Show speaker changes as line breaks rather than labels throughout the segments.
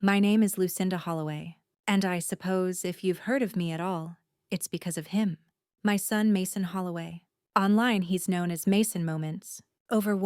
My name is Lucinda Holloway, and I suppose if you've heard of me at all, it's because of him. My son Mason Holloway. Online he's known as Mason Moments. Over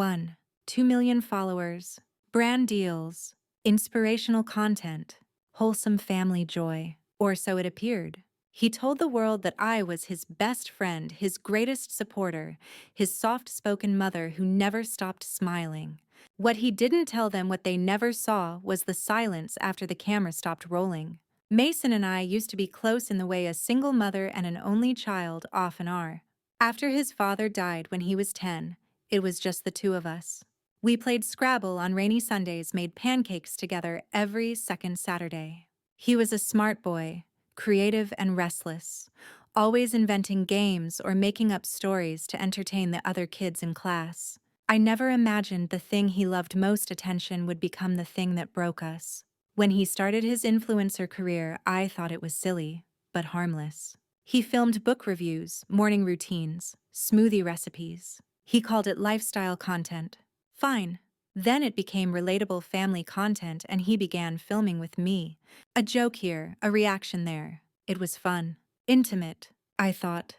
2 million followers, brand deals, inspirational content, wholesome family joy, or so it appeared. He told the world that I was his best friend, his greatest supporter, his soft-spoken mother who never stopped smiling. What he didn't tell them, what they never saw, was the silence after the camera stopped rolling. Mason and I used to be close in the way a single mother and an only child often are. After his father died when he was 10, it was just the two of us. We played Scrabble on rainy Sundays, made pancakes together every second Saturday. He was a smart boy, creative and restless, always inventing games or making up stories to entertain the other kids in class. I never imagined the thing he loved most, attention, would become the thing that broke us. When he started his influencer career, I thought it was silly, but harmless. He filmed book reviews, morning routines, smoothie recipes. He called it lifestyle content. Fine. Then it became relatable family content and he began filming with me. A joke here, a reaction there. It was fun. Intimate. I thought,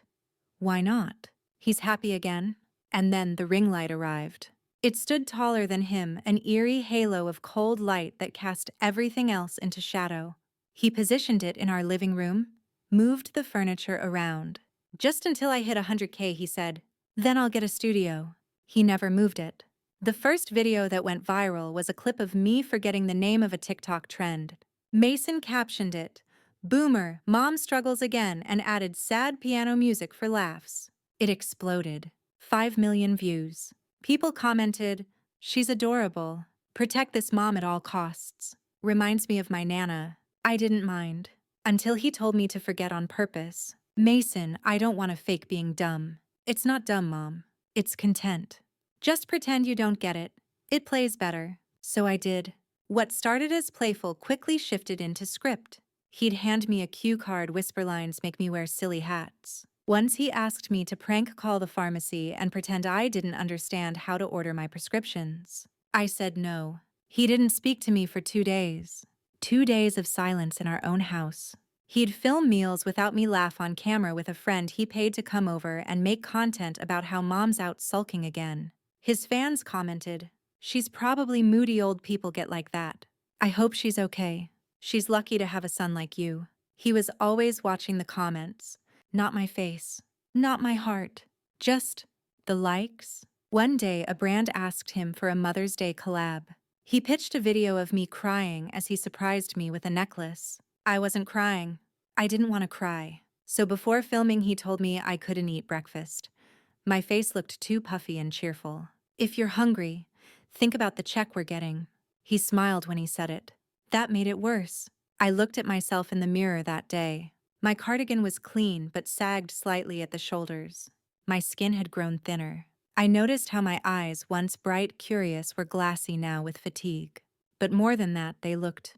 why not? He's happy again. And then the ring light arrived. It stood taller than him, an eerie halo of cold light that cast everything else into shadow. He positioned it in our living room, moved the furniture around. Just until I hit 100K, he said, then I'll get a studio. He never moved it. The first video that went viral was a clip of me forgetting the name of a TikTok trend. Mason captioned it, "Boomer, Mom struggles again," and added sad piano music for laughs. It exploded. 5 million views. People commented, "She's adorable. Protect this mom at all costs. Reminds me of my Nana." I didn't mind. Until he told me to forget on purpose. "Mason, I don't want to fake being dumb." "It's not dumb, Mom. It's content. Just pretend you don't get it. It plays better." So I did. What started as playful quickly shifted into script. He'd hand me a cue card, whisper lines, make me wear silly hats. Once he asked me to prank call the pharmacy and pretend I didn't understand how to order my prescriptions. I said no. He didn't speak to me for 2 days. 2 days of silence in our own house. He'd film meals without me, laugh on camera with a friend he paid to come over, and make content about how Mom's out sulking again. His fans commented, "She's probably moody, old people get like that. I hope she's okay. She's lucky to have a son like you." He was always watching the comments. Not my face, not my heart, just the likes. One day, a brand asked him for a Mother's Day collab. He pitched a video of me crying as he surprised me with a necklace. I wasn't crying. I didn't want to cry. So before filming, he told me I couldn't eat breakfast. My face looked too puffy and cheerful. "If you're hungry, think about the check we're getting." He smiled when he said it. That made it worse. I looked at myself in the mirror that day. My cardigan was clean but sagged slightly at the shoulders. My skin had grown thinner. I noticed how my eyes, once bright, curious, were glassy now with fatigue. But more than that, they looked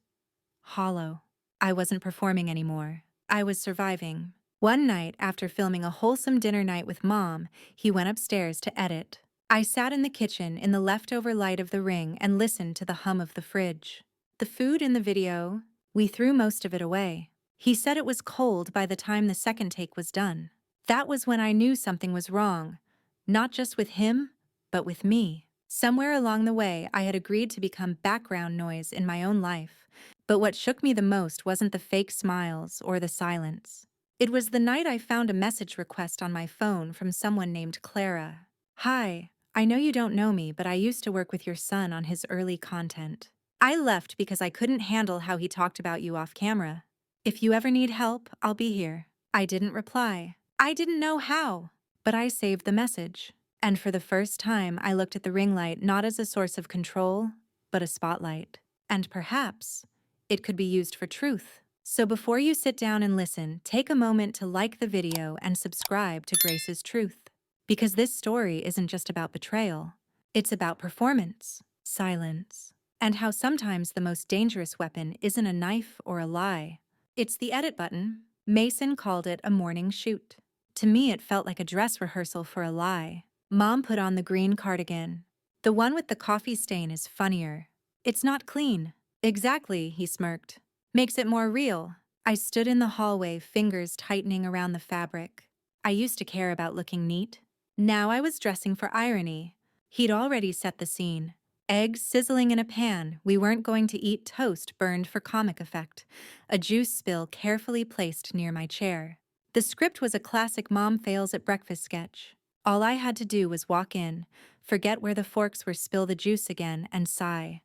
hollow. I wasn't performing anymore. I was surviving. One night, after filming a wholesome dinner night with Mom, he went upstairs to edit. I sat in the kitchen in the leftover light of the ring and listened to the hum of the fridge. The food in the video, we threw most of it away. He said it was cold by the time the second take was done. That was when I knew something was wrong. Not just with him, but with me. Somewhere along the way, I had agreed to become background noise in my own life. But what shook me the most wasn't the fake smiles or the silence. It was the night I found a message request on my phone from someone named Clara. "Hi, I know you don't know me, but I used to work with your son on his early content. I left because I couldn't handle how he talked about you off camera. If you ever need help, I'll be here." I didn't reply. I didn't know how, but I saved the message. And for the first time, I looked at the ring light not as a source of control, but a spotlight. And perhaps it could be used for truth. So before you sit down and listen, take a moment to like the video and subscribe to Grace's Truth. Because this story isn't just about betrayal. It's about performance, silence, and how sometimes the most dangerous weapon isn't a knife or a lie. It's the edit button. Mason called it a morning shoot. To me, it felt like a dress rehearsal for a lie. Mom put on the green cardigan. The one with the coffee stain is funnier. It's not clean. Exactly, he smirked. Makes it more real. I stood in the hallway, fingers tightening around the fabric. I used to care about looking neat. Now I was dressing for irony. He'd already set the scene. Eggs sizzling in a pan, we weren't going to eat toast burned for comic effect. A juice spill carefully placed near my chair. The script was a classic mom fails at breakfast sketch. All I had to do was walk in, forget where the forks were, spill the juice again, and sigh.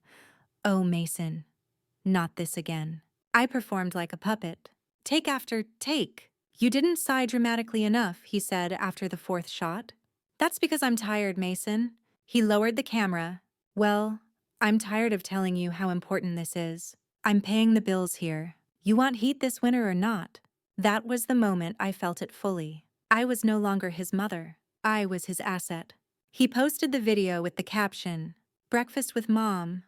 Oh, Mason, not this again. I performed like a puppet. Take after take. You didn't sigh dramatically enough, he said after the fourth shot. That's because I'm tired, Mason. He lowered the camera. Well, I'm tired of telling you how important this is. I'm paying the bills here. You want heat this winter or not? That was the moment I felt it fully. I was no longer his mother. I was his asset. He posted the video with the caption, "Breakfast with Mom.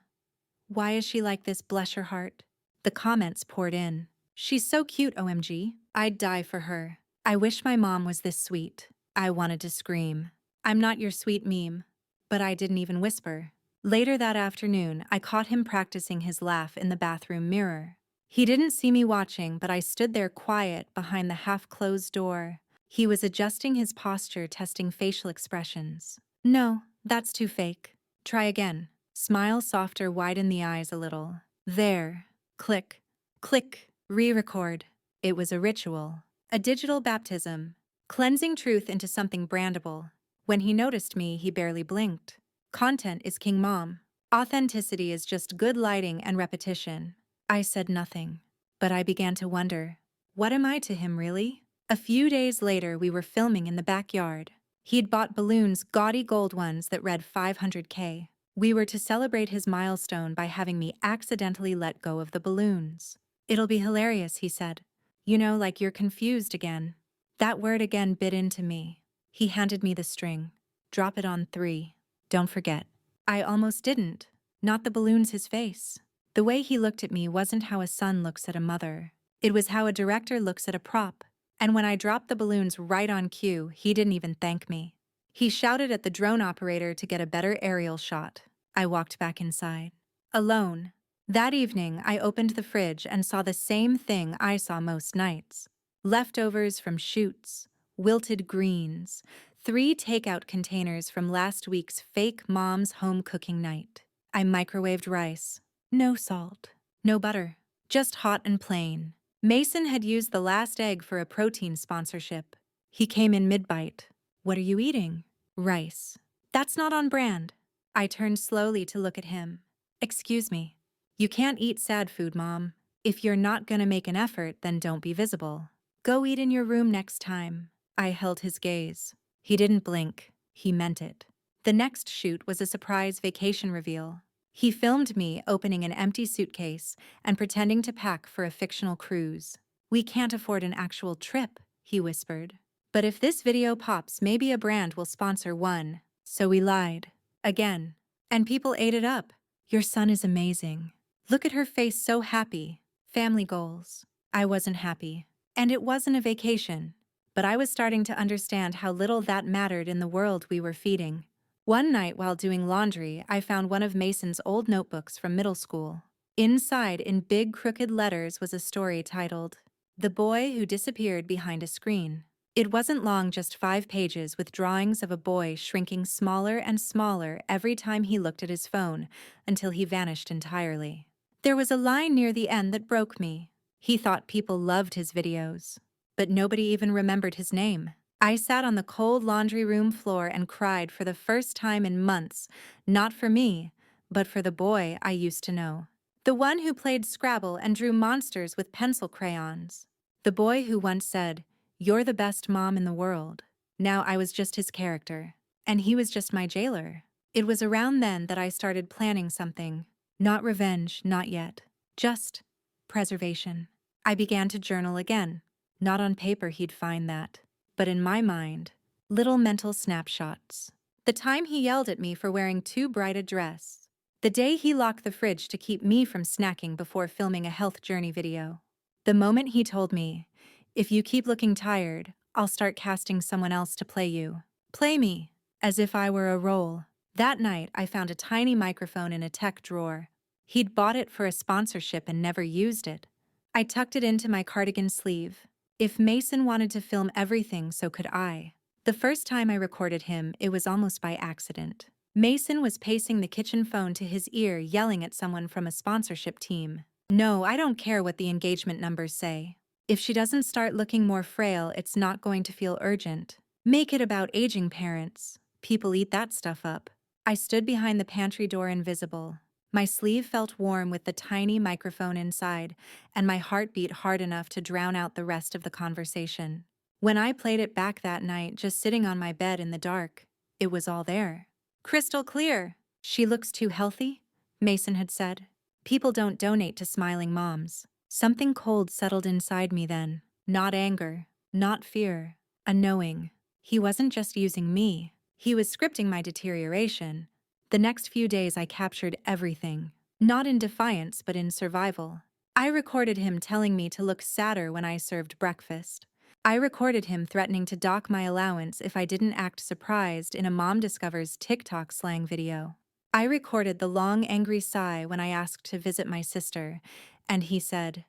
Why is she like this, bless her heart?" The comments poured in. She's so cute, OMG. I'd die for her. I wish my mom was this sweet. I wanted to scream. I'm not your sweet meme. But I didn't even whisper. Later that afternoon, I caught him practicing his laugh in the bathroom mirror. He didn't see me watching, but I stood there quiet behind the half-closed door. He was adjusting his posture, testing facial expressions. No, that's too fake. Try again. Smile softer, widen the eyes a little. There. Click. Click. Re-record. It was a ritual. A digital baptism. Cleansing truth into something brandable. When he noticed me, he barely blinked. Content is king, Mom. Authenticity is just good lighting and repetition. I said nothing. But I began to wonder, what am I to him, really? A few days later, we were filming in the backyard. He'd bought balloons, gaudy gold ones that read 500K. We were to celebrate his milestone by having me accidentally let go of the balloons. It'll be hilarious, he said. You know, like you're confused again. That word again bit into me. He handed me the string. Drop it on 3. Don't forget. I almost didn't. Not the balloons, his face. The way he looked at me wasn't how a son looks at a mother. It was how a director looks at a prop. And when I dropped the balloons right on cue, he didn't even thank me. He shouted at the drone operator to get a better aerial shot. I walked back inside. Alone. That evening, I opened the fridge and saw the same thing I saw most nights. Leftovers from shoots, wilted greens, 3 takeout containers from last week's fake mom's home cooking night. I microwaved rice. No salt. No butter. Just hot and plain. Mason had used the last egg for a protein sponsorship. He came in mid-bite. What are you eating? Rice. That's not on brand. I turned slowly to look at him. Excuse me. You can't eat sad food, Mom. If you're not gonna make an effort, then don't be visible. Go eat in your room next time. I held his gaze. He didn't blink. He meant it. The next shoot was a surprise vacation reveal. He filmed me opening an empty suitcase and pretending to pack for a fictional cruise. We can't afford an actual trip, he whispered. But if this video pops, maybe a brand will sponsor one. So we lied. Again. And people ate it up. Your son is amazing. Look at her face, so happy. Family goals. I wasn't happy. And it wasn't a vacation. But I was starting to understand how little that mattered in the world we were feeding. One night while doing laundry, I found one of Mason's old notebooks from middle school. Inside, in big crooked letters, was a story titled, "The Boy Who Disappeared Behind a Screen." It wasn't long, just 5 pages with drawings of a boy shrinking smaller and smaller every time he looked at his phone until he vanished entirely. There was a line near the end that broke me. He thought people loved his videos, but nobody even remembered his name. I sat on the cold laundry room floor and cried for the first time in months, not for me, but for the boy I used to know. The one who played Scrabble and drew monsters with pencil crayons. The boy who once said, "You're the best mom in the world." Now I was just his character, and he was just my jailer. It was around then that I started planning something. Not revenge, not yet. Just preservation. I began to journal again. Not on paper, he'd find that, but in my mind. Little mental snapshots. The time he yelled at me for wearing too bright a dress. The day he locked the fridge to keep me from snacking before filming a health journey video. The moment he told me, "If you keep looking tired, I'll start casting someone else to play you. Play me," as if I were a role. That night, I found a tiny microphone in a tech drawer. He'd bought it for a sponsorship and never used it. I tucked it into my cardigan sleeve. If Mason wanted to film everything, so could I. The first time I recorded him, it was almost by accident. Mason was pacing the kitchen phone to his ear, yelling at someone from a sponsorship team. No, I don't care what the engagement numbers say. If she doesn't start looking more frail, it's not going to feel urgent. Make it about aging parents. People eat that stuff up. I stood behind the pantry door invisible. My sleeve felt warm with the tiny microphone inside, and my heart beat hard enough to drown out the rest of the conversation. When I played it back that night, just sitting on my bed in the dark, it was all there. Crystal clear. She looks too healthy, Mason had said. People don't donate to smiling moms. Something cold settled inside me then. Not anger, not fear, a knowing. He wasn't just using me. He was scripting my deterioration. The next few days I captured everything. Not in defiance, but in survival. I recorded him telling me to look sadder when I served breakfast. I recorded him threatening to dock my allowance if I didn't act surprised in a Mom Discovers TikTok slang video. I recorded the long, angry sigh when I asked to visit my sister, and he said,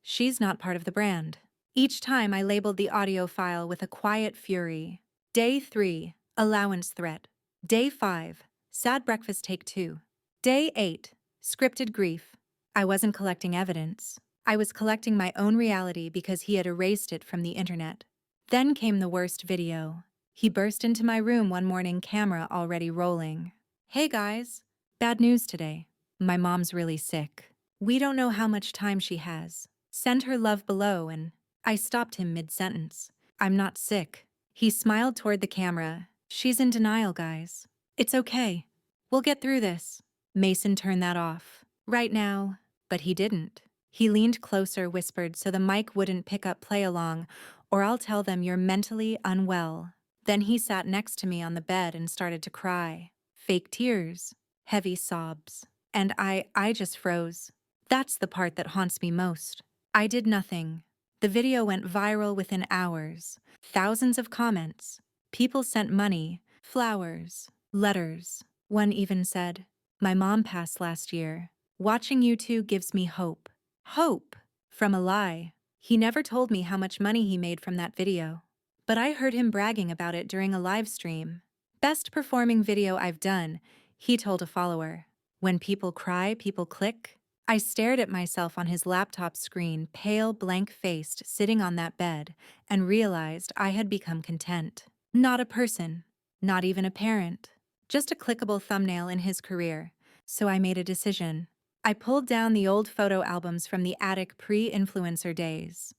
"She's not part of the brand." Each time I labeled the audio file with a quiet fury. Day 3, allowance threat. Day 5, sad breakfast take 2. Day 8, scripted grief. I wasn't collecting evidence. I was collecting my own reality because he had erased it from the internet. Then came the worst video. He burst into my room one morning, camera already rolling. "Hey guys, bad news today. My mom's really sick. We don't know how much time she has. Send her love below." And I stopped him mid-sentence. "I'm not sick." He smiled toward the camera. "She's in denial, guys. It's okay. We'll get through this." Mason turned that off. Right now. But he didn't. He leaned closer, whispered so the mic wouldn't pick up "play along, or I'll tell them you're mentally unwell." Then he sat next to me on the bed and started to cry. Fake tears. Heavy sobs. And I just froze. That's the part that haunts me most. I did nothing. The video went viral within hours. Thousands of comments. People sent money, flowers, letters. One even said, "My mom passed last year. Watching you two gives me hope." Hope! From a lie. He never told me how much money he made from that video. But I heard him bragging about it during a live stream. "Best performing video I've done," he told a follower. When people cry, people click. I stared at myself on his laptop screen, pale, blank-faced, sitting on that bed, and realized I had become content. Not a person, not even a parent, just a clickable thumbnail in his career. So I made a decision. I pulled down the old photo albums from the attic pre-influencer days.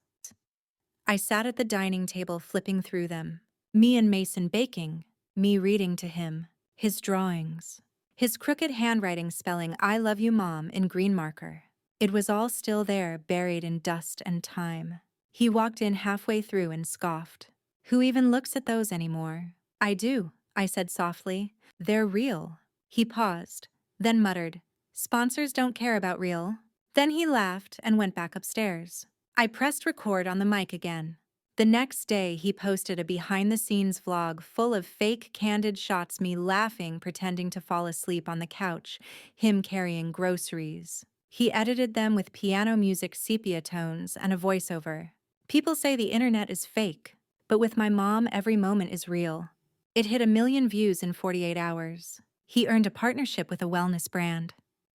I sat at the dining table flipping through them. Me and Mason baking, me reading to him, his drawings. His crooked handwriting spelling "I love you, Mom" in green marker. It was all still there, buried in dust and time. He walked in halfway through and scoffed. "Who even looks at those anymore?" "I do," I said softly. "They're real." He paused, then muttered, "Sponsors don't care about real." Then he laughed and went back upstairs. I pressed record on the mic again. The next day, he posted a behind-the-scenes vlog full of fake, candid shots, me laughing, pretending to fall asleep on the couch, him carrying groceries. He edited them with piano music, sepia tones, and a voiceover. People say the internet is fake, but with my mom, every moment is real. It hit 1 million views in 48 hours. He earned a partnership with a wellness brand.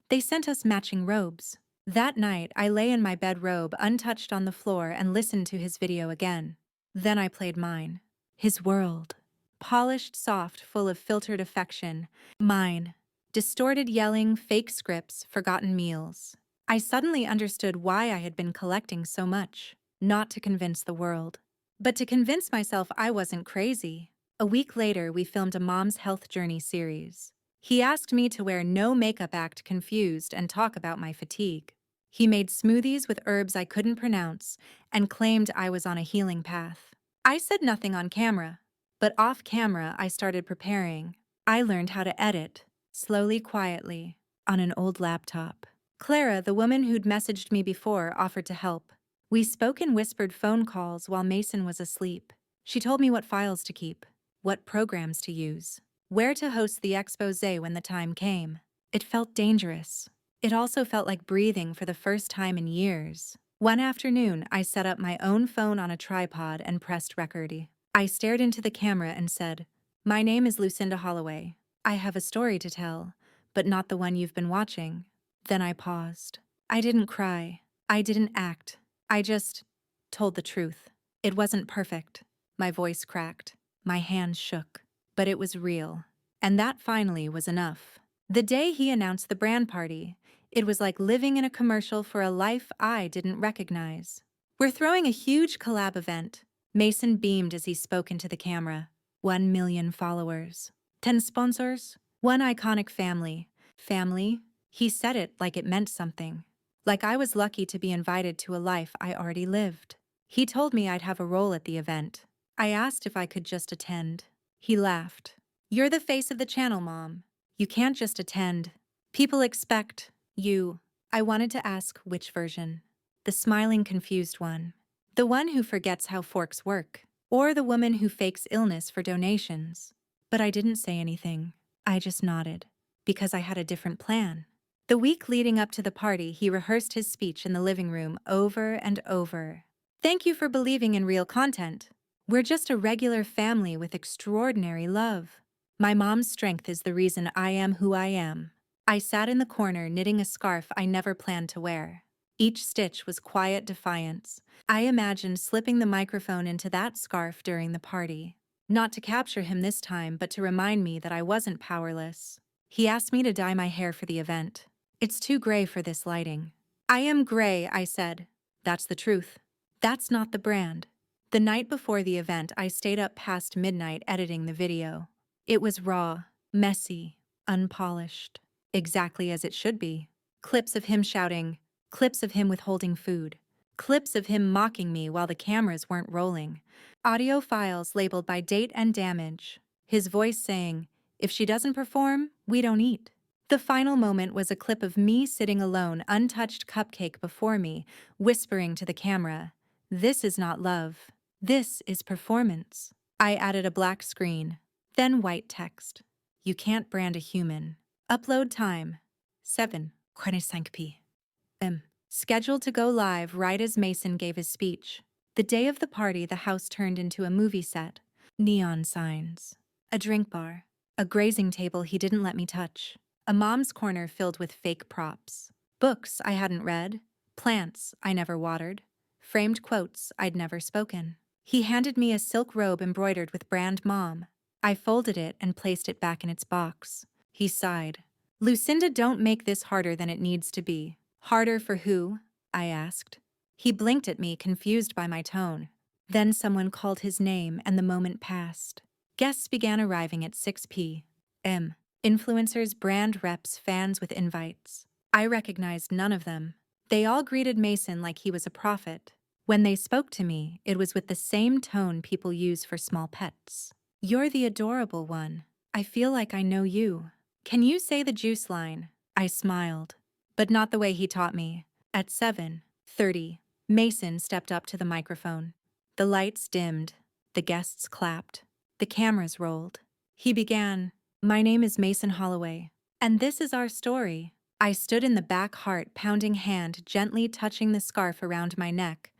They sent us matching robes. That night, I lay in my bedrobe, untouched on the floor, and listened to his video again. Then I played mine. His world. Polished, soft, full of filtered affection. Mine. Distorted yelling, fake scripts, forgotten meals. I suddenly understood why I had been collecting so much. Not to convince the world, but to convince myself I wasn't crazy. A week later, we filmed a Mom's Health Journey series. He asked me to wear no makeup, act confused, and talk about my fatigue. He made smoothies with herbs I couldn't pronounce and claimed I was on a healing path. I said nothing on camera, but off camera I started preparing. I learned how to edit, slowly, quietly, on an old laptop. Clara, the woman who'd messaged me before, offered to help. We spoke in whispered phone calls while Mason was asleep. She told me what files to keep, what programs to use, where to host the expose when the time came. It felt dangerous. It also felt like breathing for the first time in years. One afternoon, I set up my own phone on a tripod and pressed record. I stared into the camera and said, "My name is Lucinda Holloway. I have a story to tell, but not the one you've been watching." Then I paused. I didn't cry. I didn't act. I just told the truth. It wasn't perfect. My voice cracked. My hands shook. But it was real. And that finally was enough. The day he announced the brand party, it was like living in a commercial for a life I didn't recognize. "We're throwing a huge collab event." Mason beamed as he spoke into the camera. 1 million followers. 10 sponsors. One iconic family. Family? He said it like it meant something. Like I was lucky to be invited to a life I already lived. He told me I'd have a role at the event. I asked if I could just attend. He laughed. "You're the face of the channel, Mom. You can't just attend. People expect you." I wanted to ask which version. The smiling, confused one. The one who forgets how forks work. Or the woman who fakes illness for donations. But I didn't say anything. I just nodded. Because I had a different plan. The week leading up to the party, he rehearsed his speech in the living room over and over. "Thank you for believing in real content. We're just a regular family with extraordinary love. My mom's strength is the reason I am who I am." I sat in the corner knitting a scarf I never planned to wear. Each stitch was quiet defiance. I imagined slipping the microphone into that scarf during the party. Not to capture him this time, but to remind me that I wasn't powerless. He asked me to dye my hair for the event. "It's too gray for this lighting." "I am gray," I said. "That's the truth. That's not the brand." The night before the event, I stayed up past midnight editing the video. It was raw, messy, unpolished. Exactly as it should be. Clips of him shouting, clips of him withholding food, clips of him mocking me while the cameras weren't rolling, audio files labeled by date and damage, his voice saying, "If she doesn't perform, we don't eat." The final moment was a clip of me sitting alone, untouched cupcake before me, whispering to the camera, "This is not love. This is performance." I added a black screen, then white text. "You can't brand a human." Upload time, 7:45 p.m. Scheduled to go live right as Mason gave his speech. The day of the party, the house turned into a movie set. Neon signs. A drink bar. A grazing table he didn't let me touch. A mom's corner filled with fake props. Books I hadn't read. Plants I never watered. Framed quotes I'd never spoken. He handed me a silk robe embroidered with brand Mom. I folded it and placed it back in its box. He sighed. "Lucinda, don't make this harder than it needs to be." "Harder for who?" I asked. He blinked at me, confused by my tone. Then someone called his name and the moment passed. Guests began arriving at 6 p.m. Influencers, brand reps, fans with invites. I recognized none of them. They all greeted Mason like he was a prophet. When they spoke to me, it was with the same tone people use for small pets. "You're the adorable one. I feel like I know you. Can you say the juice line?" I smiled, but not the way he taught me. At 7:30, Mason stepped up to the microphone. The lights dimmed. The guests clapped. The cameras rolled. He began, "My name is Mason Holloway, and this is our story." I stood in the back, heart pounding, hand gently touching the scarf around my neck.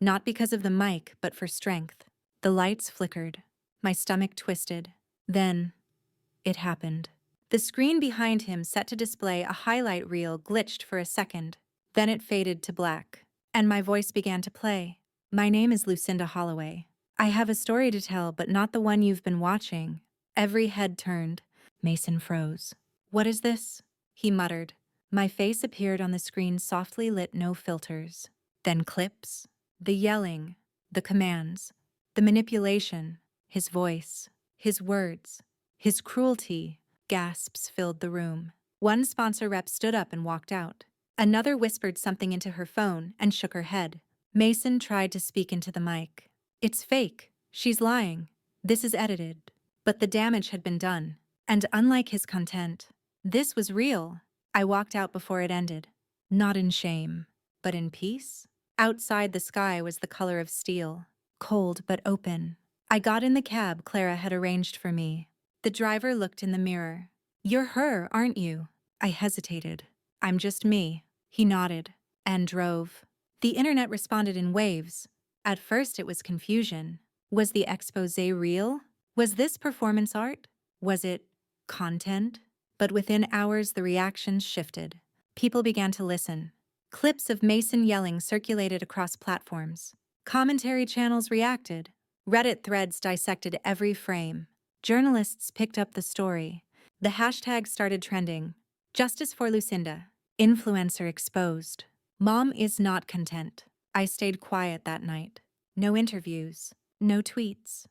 Not because of the mic, but for strength. The lights flickered. My stomach twisted. Then, it happened. The screen behind him, set to display a highlight reel, glitched for a second. Then it faded to black. And my voice began to play. "My name is Lucinda Holloway. I have a story to tell, but not the one you've been watching." Every head turned. Mason froze. "What is this?" he muttered. My face appeared on the screen, softly lit, no filters. Then clips. The yelling. The commands. The manipulation. His voice. His words. His cruelty. Gasps filled the room. One sponsor rep stood up and walked out. Another whispered something into her phone and shook her head. Mason tried to speak into the mic. "It's fake. She's lying. This is edited." But the damage had been done. And unlike his content, this was real. I walked out before it ended. Not in shame, but in peace. Outside, the sky was the color of steel. Cold but open. I got in the cab Clara had arranged for me. The driver looked in the mirror. "You're her, aren't you?" I hesitated. I'm just me. He nodded and drove. The internet responded in waves. At first it was confusion. Was the expose real? Was this performance art? Was it content? But within hours the reactions shifted. People began to listen. Clips of Mason yelling circulated across platforms. Commentary channels reacted. Reddit threads dissected every frame. Journalists picked up the story. The hashtag started trending. Justice for Lucinda. Influencer exposed. Mom is not content. I stayed quiet that night. No interviews. No tweets.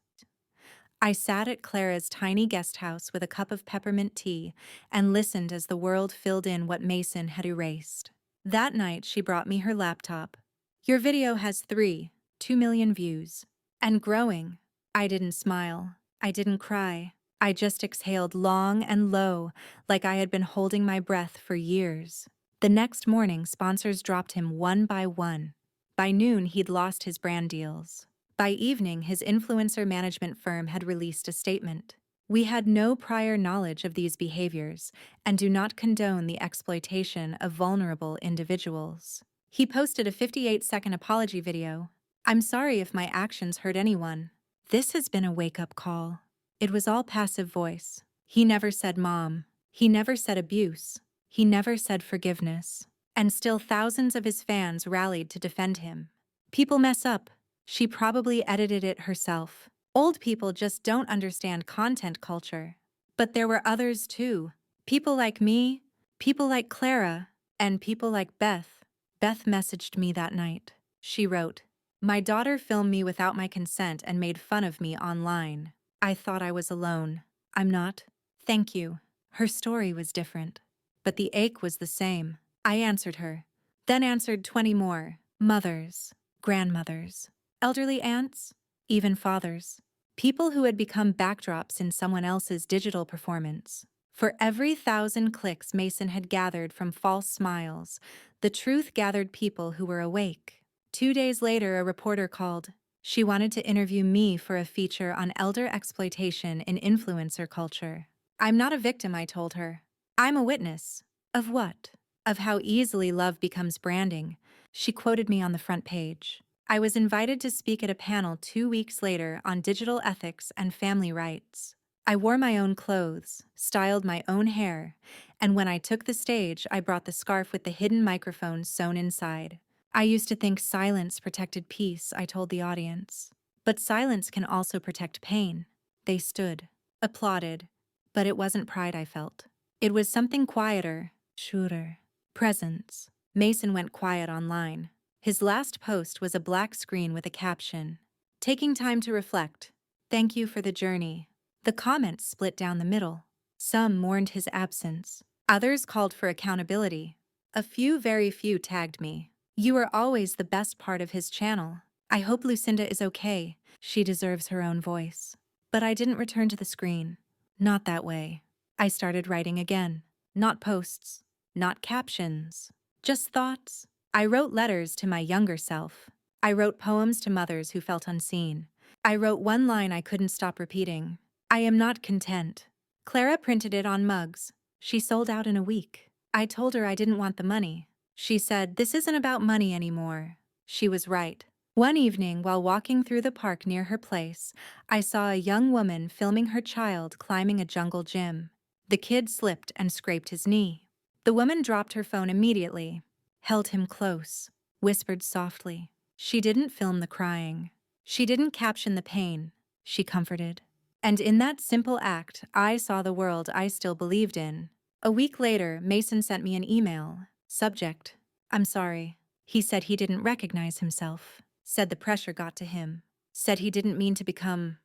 I sat at Clara's tiny guest house with a cup of peppermint tea and listened as the world filled in what Mason had erased. That night, she brought me her laptop. Your video has 2 million views. And growing. I didn't smile. I didn't cry. I just exhaled long and low, like I had been holding my breath for years. The next morning, sponsors dropped him one by one. By noon, he'd lost his brand deals. By evening, his influencer management firm had released a statement. We had no prior knowledge of these behaviors and do not condone the exploitation of vulnerable individuals. He posted a 58-second apology video. I'm sorry if my actions hurt anyone. This has been a wake-up call. It was all passive voice. He never said mom. He never said abuse. He never said forgiveness. And still thousands of his fans rallied to defend him. People mess up. She probably edited it herself. Old people just don't understand content culture. But there were others too. People like me, people like Clara, and people like Beth. Beth messaged me that night. She wrote, "My daughter filmed me without my consent and made fun of me online. I thought I was alone. I'm not. Thank you." Her story was different. But the ache was the same. I answered her. Then answered 20 more. Mothers, grandmothers, elderly aunts, even fathers. People who had become backdrops in someone else's digital performance. For every 1,000 clicks Mason had gathered from false smiles, the truth gathered people who were awake. 2 days later, a reporter called. She wanted to interview me for a feature on elder exploitation in influencer culture. I'm not a victim, I told her. I'm a witness. Of what? Of how easily love becomes branding. She quoted me on the front page. I was invited to speak at a panel 2 weeks later on digital ethics and family rights. I wore my own clothes, styled my own hair, and when I took the stage, I brought the scarf with the hidden microphone sewn inside. I used to think silence protected peace, I told the audience. But silence can also protect pain. They stood, applauded, but it wasn't pride I felt. It was something quieter, surer, presence. Mason went quiet online. His last post was a black screen with a caption, "Taking time to reflect. Thank you for the journey." The comments split down the middle. Some mourned his absence. Others called for accountability. A few, very few, tagged me. You are always the best part of his channel. I hope Lucinda is okay. She deserves her own voice. But I didn't return to the screen. Not that way. I started writing again. Not posts. Not captions. Just thoughts. I wrote letters to my younger self. I wrote poems to mothers who felt unseen. I wrote one line I couldn't stop repeating. I am not content. Clara printed it on mugs. She sold out in a week. I told her I didn't want the money. She said, "This isn't about money anymore." She was right. One evening, while walking through the park near her place, I saw a young woman filming her child climbing a jungle gym. The kid slipped and scraped his knee. The woman dropped her phone immediately, held him close, whispered softly. She didn't film the crying. She didn't caption the pain. She comforted. And in that simple act, I saw the world I still believed in. A week later, Mason sent me an email. Subject: I'm sorry. He said he didn't recognize himself. Said the pressure got to him. Said he didn't mean to become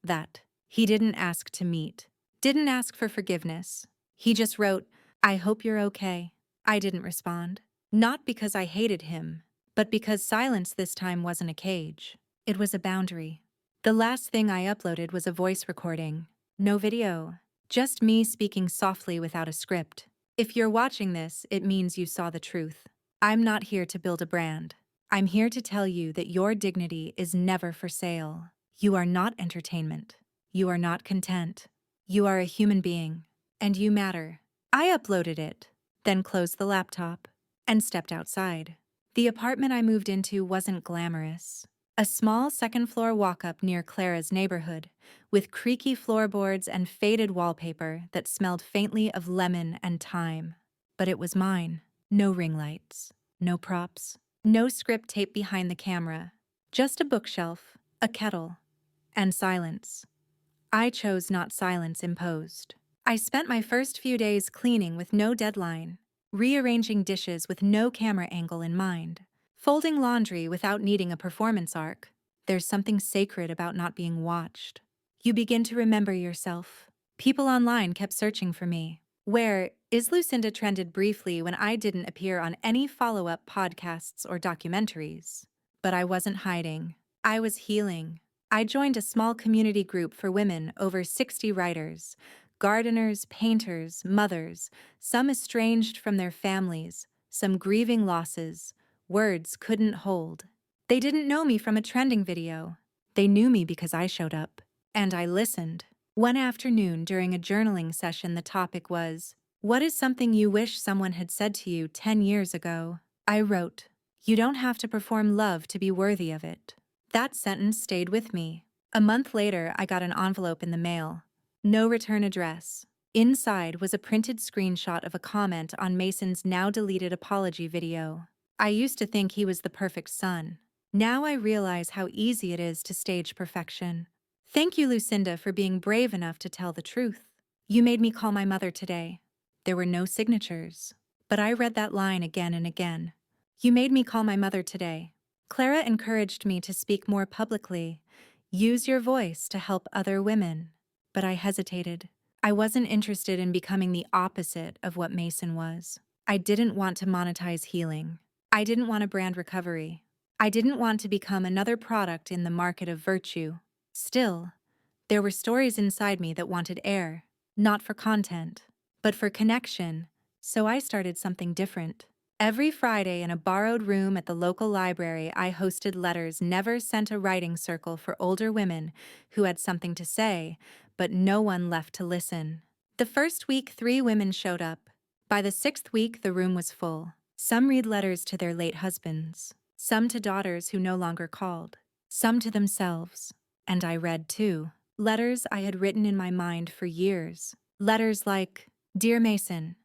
that. He didn't ask to meet. Didn't ask for forgiveness. He just wrote, "I hope you're okay." I didn't respond. Not because I hated him, but because silence this time wasn't a cage. It was a boundary. The last thing I uploaded was a voice recording. No video. Just me speaking softly without a script. If you're watching this, it means you saw the truth. I'm not here to build a brand. I'm here to tell you that your dignity is never for sale. You are not entertainment. You are not content. You are a human being. And you matter. I uploaded it. then closed the laptop, and stepped outside. The apartment I moved into wasn't glamorous. A small second-floor walk-up near Clara's neighborhood, with creaky floorboards and faded wallpaper that smelled faintly of lemon and thyme. But it was mine. No ring lights, no props, no script tape behind the camera. Just a bookshelf, a kettle, and silence. I chose not silence imposed. I spent my first few days cleaning with no deadline, rearranging dishes with no camera angle in mind, folding laundry without needing a performance arc. There's something sacred about not being watched. You begin to remember yourself. People online kept searching for me. Where is Lucinda trended briefly when I didn't appear on any follow-up podcasts or documentaries. But I wasn't hiding. I was healing. I joined a small community group for women, over 60 writers, gardeners, painters, mothers, some estranged from their families, some grieving losses. Words couldn't hold. They didn't know me from a trending video. They knew me because I showed up. And I listened. One afternoon during a journaling session, the topic was, "What is something you wish someone had said to you 10 years ago?" I wrote, "You don't have to perform love to be worthy of it." That sentence stayed with me. A month later, I got an envelope in the mail. No return address. Inside was a printed screenshot of a comment on Mason's now-deleted apology video. I used to think he was the perfect son. Now I realize how easy it is to stage perfection. Thank you, Lucinda, for being brave enough to tell the truth. You made me call my mother today. There were no signatures. But I read that line again and again. You made me call my mother today. Clara encouraged me to speak more publicly. Use your voice to help other women. But I hesitated. I wasn't interested in becoming the opposite of what Mason was. I didn't want to monetize healing. I didn't want to brand recovery. I didn't want to become another product in the market of virtue. Still, there were stories inside me that wanted air, not for content, but for connection, so I started something different. Every Friday in a borrowed room at the local library, I hosted Letters Never Sent, a writing circle for older women who had something to say, but no one left to listen. The first week, 3 women showed up. By the 6th week, the room was full. Some read letters to their late husbands, some to daughters who no longer called, some to themselves. And I read too. Letters I had written in my mind for years. Letters like, "Dear Mason,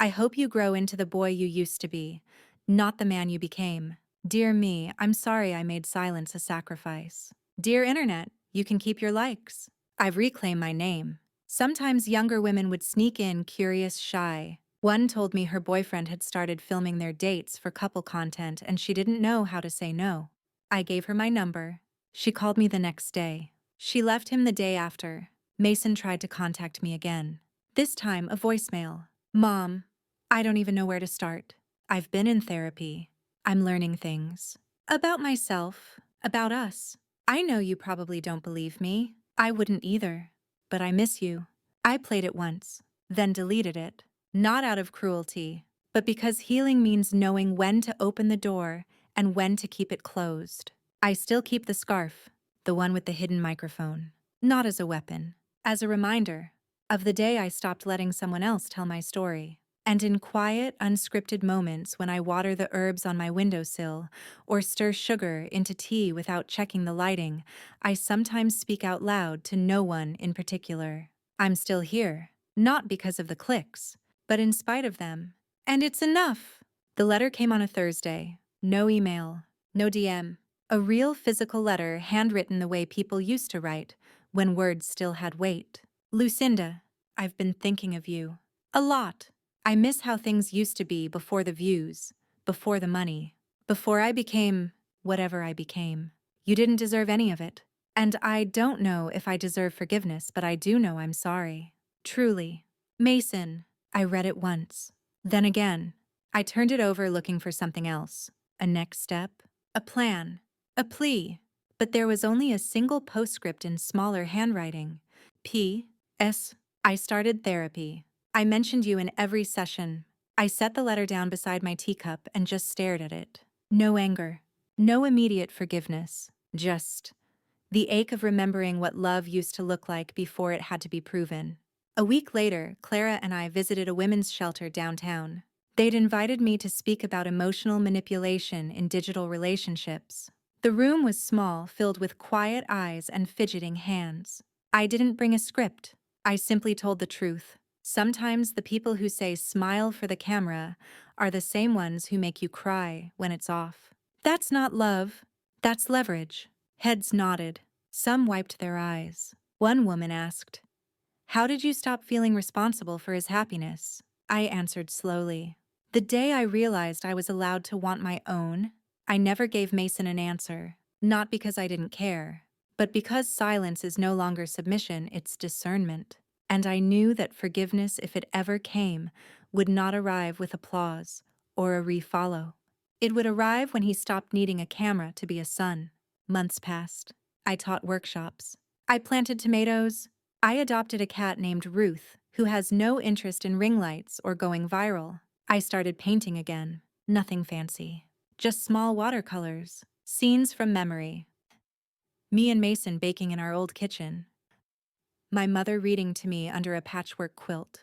I hope you grow into the boy you used to be, not the man you became. Dear me, I'm sorry I made silence a sacrifice. Dear Internet, you can keep your likes. I've reclaimed my name." Sometimes younger women would sneak in, curious, shy. One told me her boyfriend had started filming their dates for couple content and she didn't know how to say no. I gave her my number. She called me the next day. She left him the day after. Mason tried to contact me again. This time, a voicemail. "Mom, I don't even know where to start. I've been in therapy. I'm learning things. About myself, about us. I know you probably don't believe me. I wouldn't either. But I miss you." I played it once, then deleted it. Not out of cruelty, but because healing means knowing when to open the door and when to keep it closed. I still keep the scarf, the one with the hidden microphone. Not as a weapon, as a reminder of the day I stopped letting someone else tell my story. And in quiet, unscripted moments when I water the herbs on my windowsill or stir sugar into tea without checking the lighting, I sometimes speak out loud to no one in particular. I'm still here, not because of the clicks, but in spite of them. And it's enough. The letter came on a Thursday. No email, no DM. A real physical letter, handwritten the way people used to write, when words still had weight. "Lucinda, I've been thinking of you. A lot. I miss how things used to be before the views, before the money, before I became whatever I became. You didn't deserve any of it. And I don't know if I deserve forgiveness, but I do know I'm sorry. Truly. Mason." I read it once. Then again. I turned it over looking for something else. A next step. A plan. A plea. But there was only a single postscript in smaller handwriting. P.S. I started therapy. I mentioned you in every session. I set the letter down beside my teacup and just stared at it. No anger. No immediate forgiveness. Just the ache of remembering what love used to look like before it had to be proven. A week later, Clara and I visited a women's shelter downtown. They'd invited me to speak about emotional manipulation in digital relationships. The room was small, filled with quiet eyes and fidgeting hands. I didn't bring a script. I simply told the truth. Sometimes the people who say smile for the camera are the same ones who make you cry when it's off. That's not love. That's leverage. Heads nodded. Some wiped their eyes. One woman asked, "How did you stop feeling responsible for his happiness?" I answered slowly. The day I realized I was allowed to want my own, I never gave Mason an answer. Not because I didn't care, but because silence is no longer submission, it's discernment. And I knew that forgiveness, if it ever came, would not arrive with applause or a refollow. It would arrive when he stopped needing a camera to be a son. Months passed. I taught workshops. I planted tomatoes. I adopted a cat named Ruth, who has no interest in ring lights or going viral. I started painting again. Nothing fancy. Just small watercolors. Scenes from memory. Me and Mason baking in our old kitchen. My mother reading to me under a patchwork quilt.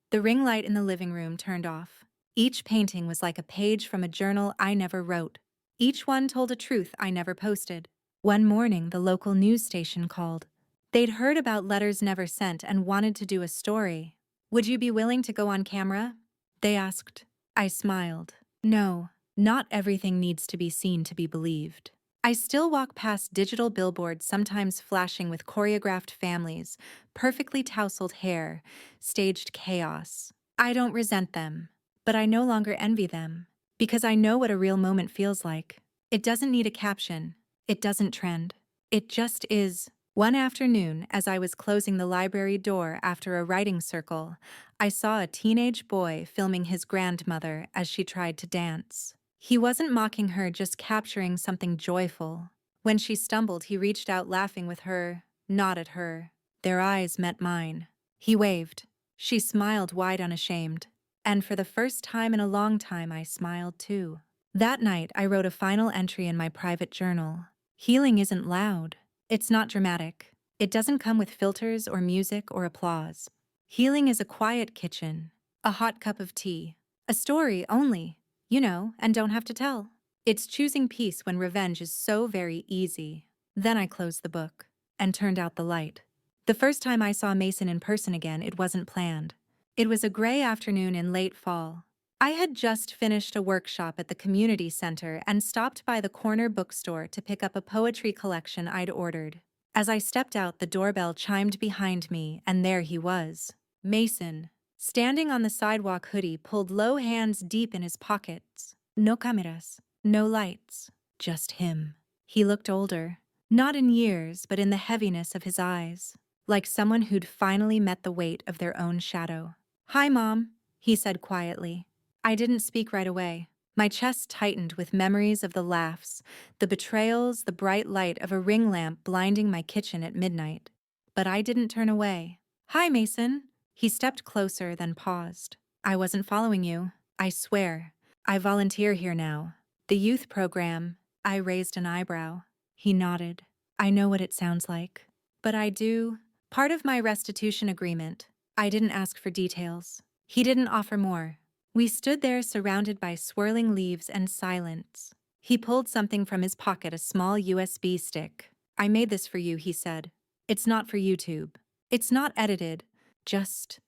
The ring light in the living room turned off. Each painting was like a page from a journal I never wrote. Each one told a truth I never posted. One morning, the local news station called. They'd heard about letters never sent and wanted to do a story. "Would you be willing to go on camera?" they asked. I smiled. No, not everything needs to be seen to be believed. I still walk past digital billboards, sometimes flashing with choreographed families, perfectly tousled hair, staged chaos. I don't resent them, but I no longer envy them, because I know what a real moment feels like. It doesn't need a caption. It doesn't trend. It just is. One afternoon, as I was closing the library door after a writing circle, I saw a teenage boy filming his grandmother as she tried to dance. He wasn't mocking her, just capturing something joyful. When she stumbled, he reached out, laughing with her, not at her. Their eyes met mine. He waved. She smiled, wide, unashamed. And for the first time in a long time, I smiled too. That night, I wrote a final entry in my private journal. Healing isn't loud. It's not dramatic. It doesn't come with filters or music or applause. Healing is a quiet kitchen, a hot cup of tea, a story only, and don't have to tell. It's choosing peace when revenge is so very easy. Then I closed the book and turned out the light. The first time I saw Mason in person again, it wasn't planned. It was a gray afternoon in late fall. I had just finished a workshop at the community center and stopped by the corner bookstore to pick up a poetry collection I'd ordered. As I stepped out, the doorbell chimed behind me, and there he was. Mason, standing on the sidewalk, hoodie pulled low, hands deep in his pockets. No cameras, no lights, just him. He looked older, not in years, but in the heaviness of his eyes, like someone who'd finally met the weight of their own shadow. "Hi, Mom," he said quietly. I didn't speak right away. My chest tightened with memories of the laughs, the betrayals, the bright light of a ring lamp blinding my kitchen at midnight. But I didn't turn away. "Hi, Mason." He stepped closer, then paused. "I wasn't following you. I swear. I volunteer here now." "The youth program." I raised an eyebrow. He nodded. "I know what it sounds like. But I do. Part of my restitution agreement. I didn't ask for details. He didn't offer more. We stood there surrounded by swirling leaves and silence. He pulled something from his pocket, a small USB stick. "I made this for you," he said. "It's not for YouTube. It's not edited. Just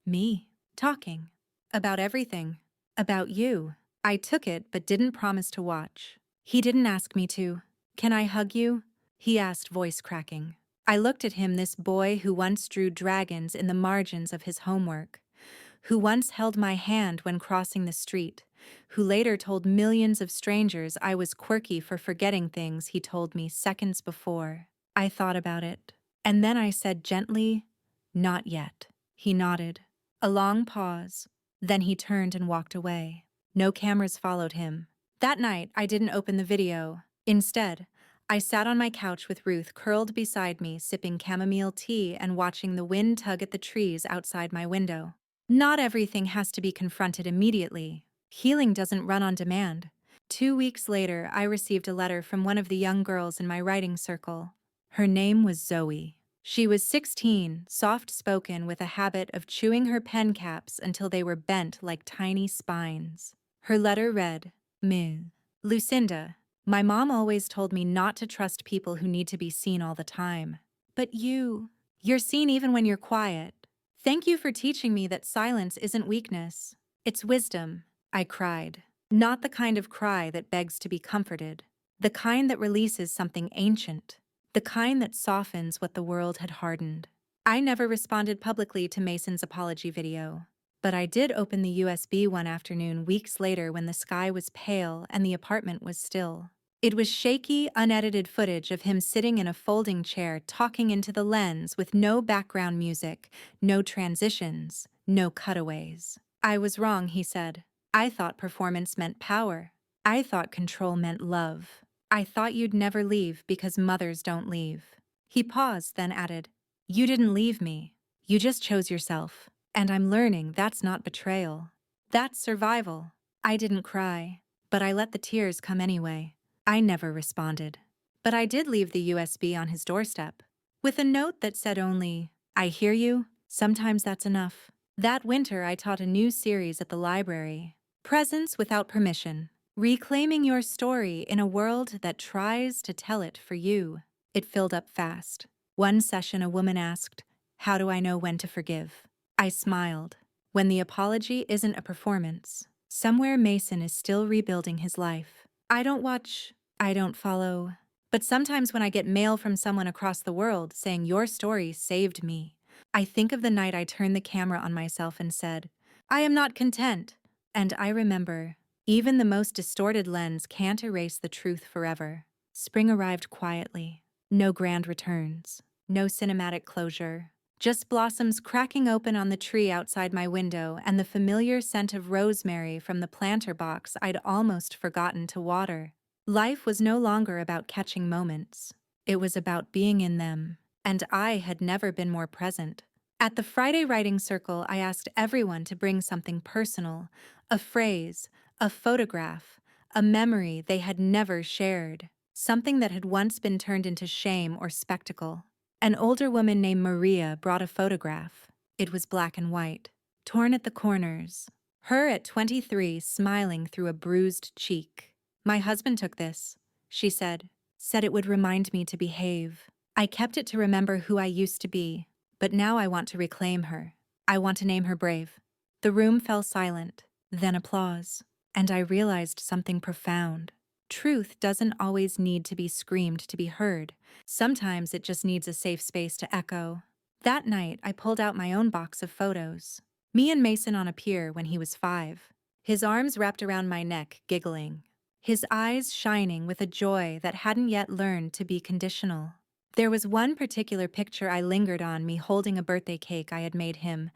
me, talking. About everything. About you." I took it but didn't promise to watch. He didn't ask me to. "Can I hug you?" he asked, voice cracking. I looked at him, this boy who once drew dragons in the margins of his homework, who once held my hand when crossing the street, who later told millions of strangers I was quirky for forgetting things he told me seconds before. I thought about it. And then I said gently, "Not yet." He nodded. A long pause. Then he turned and walked away. No cameras followed him. That night, I didn't open the video. Instead, I sat on my couch with Ruth curled beside me, sipping chamomile tea and watching the wind tug at the trees outside my window. Not everything has to be confronted immediately. Healing doesn't run on demand. 2 weeks later, I received a letter from one of the young girls in my writing circle. Her name was Zoe. She was 16, soft-spoken with a habit of chewing her pen caps until they were bent like tiny spines. Her letter read, Ms. Lucinda, my mom always told me not to trust people who need to be seen all the time. But you're seen even when you're quiet. Thank you for teaching me that silence isn't weakness. It's wisdom, I cried. Not the kind of cry that begs to be comforted. The kind that releases something ancient. The kind that softens what the world had hardened. I never responded publicly to Mason's apology video. But I did open the USB one afternoon weeks later when the sky was pale and the apartment was still. It was shaky, unedited footage of him sitting in a folding chair talking into the lens with no background music, no transitions, no cutaways. I was wrong, he said. I thought performance meant power. I thought control meant love. I thought you'd never leave because mothers don't leave. He paused, then added, You didn't leave me. You just chose yourself. And I'm learning that's not betrayal. That's survival. I didn't cry, but I let the tears come anyway. I never responded. But I did leave the USB on his doorstep, with a note that said only, I hear you, sometimes that's enough. That winter I taught a new series at the library, Presence Without Permission, reclaiming your story in a world that tries to tell it for you. It filled up fast. One session a woman asked, How do I know when to forgive? I smiled. When the apology isn't a performance, somewhere Mason is still rebuilding his life. I don't follow. But sometimes when I get mail from someone across the world saying your story saved me, I think of the night I turned the camera on myself and said, I am not content. And I remember, even the most distorted lens can't erase the truth forever. Spring arrived quietly. No grand returns. No cinematic closure. Just blossoms cracking open on the tree outside my window and the familiar scent of rosemary from the planter box I'd almost forgotten to water. Life was no longer about catching moments. It was about being in them, and I had never been more present. At the Friday writing circle, I asked everyone to bring something personal, a phrase, a photograph, a memory they had never shared, something that had once been turned into shame or spectacle. An older woman named Maria brought a photograph. It was black and white, torn at the corners. Her at 23, smiling through a bruised cheek. My husband took this, she said it would remind me to behave. I kept it to remember who I used to be, but now I want to reclaim her. I want to name her Brave. The room fell silent, then applause, and I realized something profound. Truth doesn't always need to be screamed to be heard. Sometimes it just needs a safe space to echo. That night, I pulled out my own box of photos. Me and Mason on a pier when he was 5. His arms wrapped around my neck, giggling. His eyes shining with a joy that hadn't yet learned to be conditional. There was one particular picture I lingered on, me holding a birthday cake I had made him.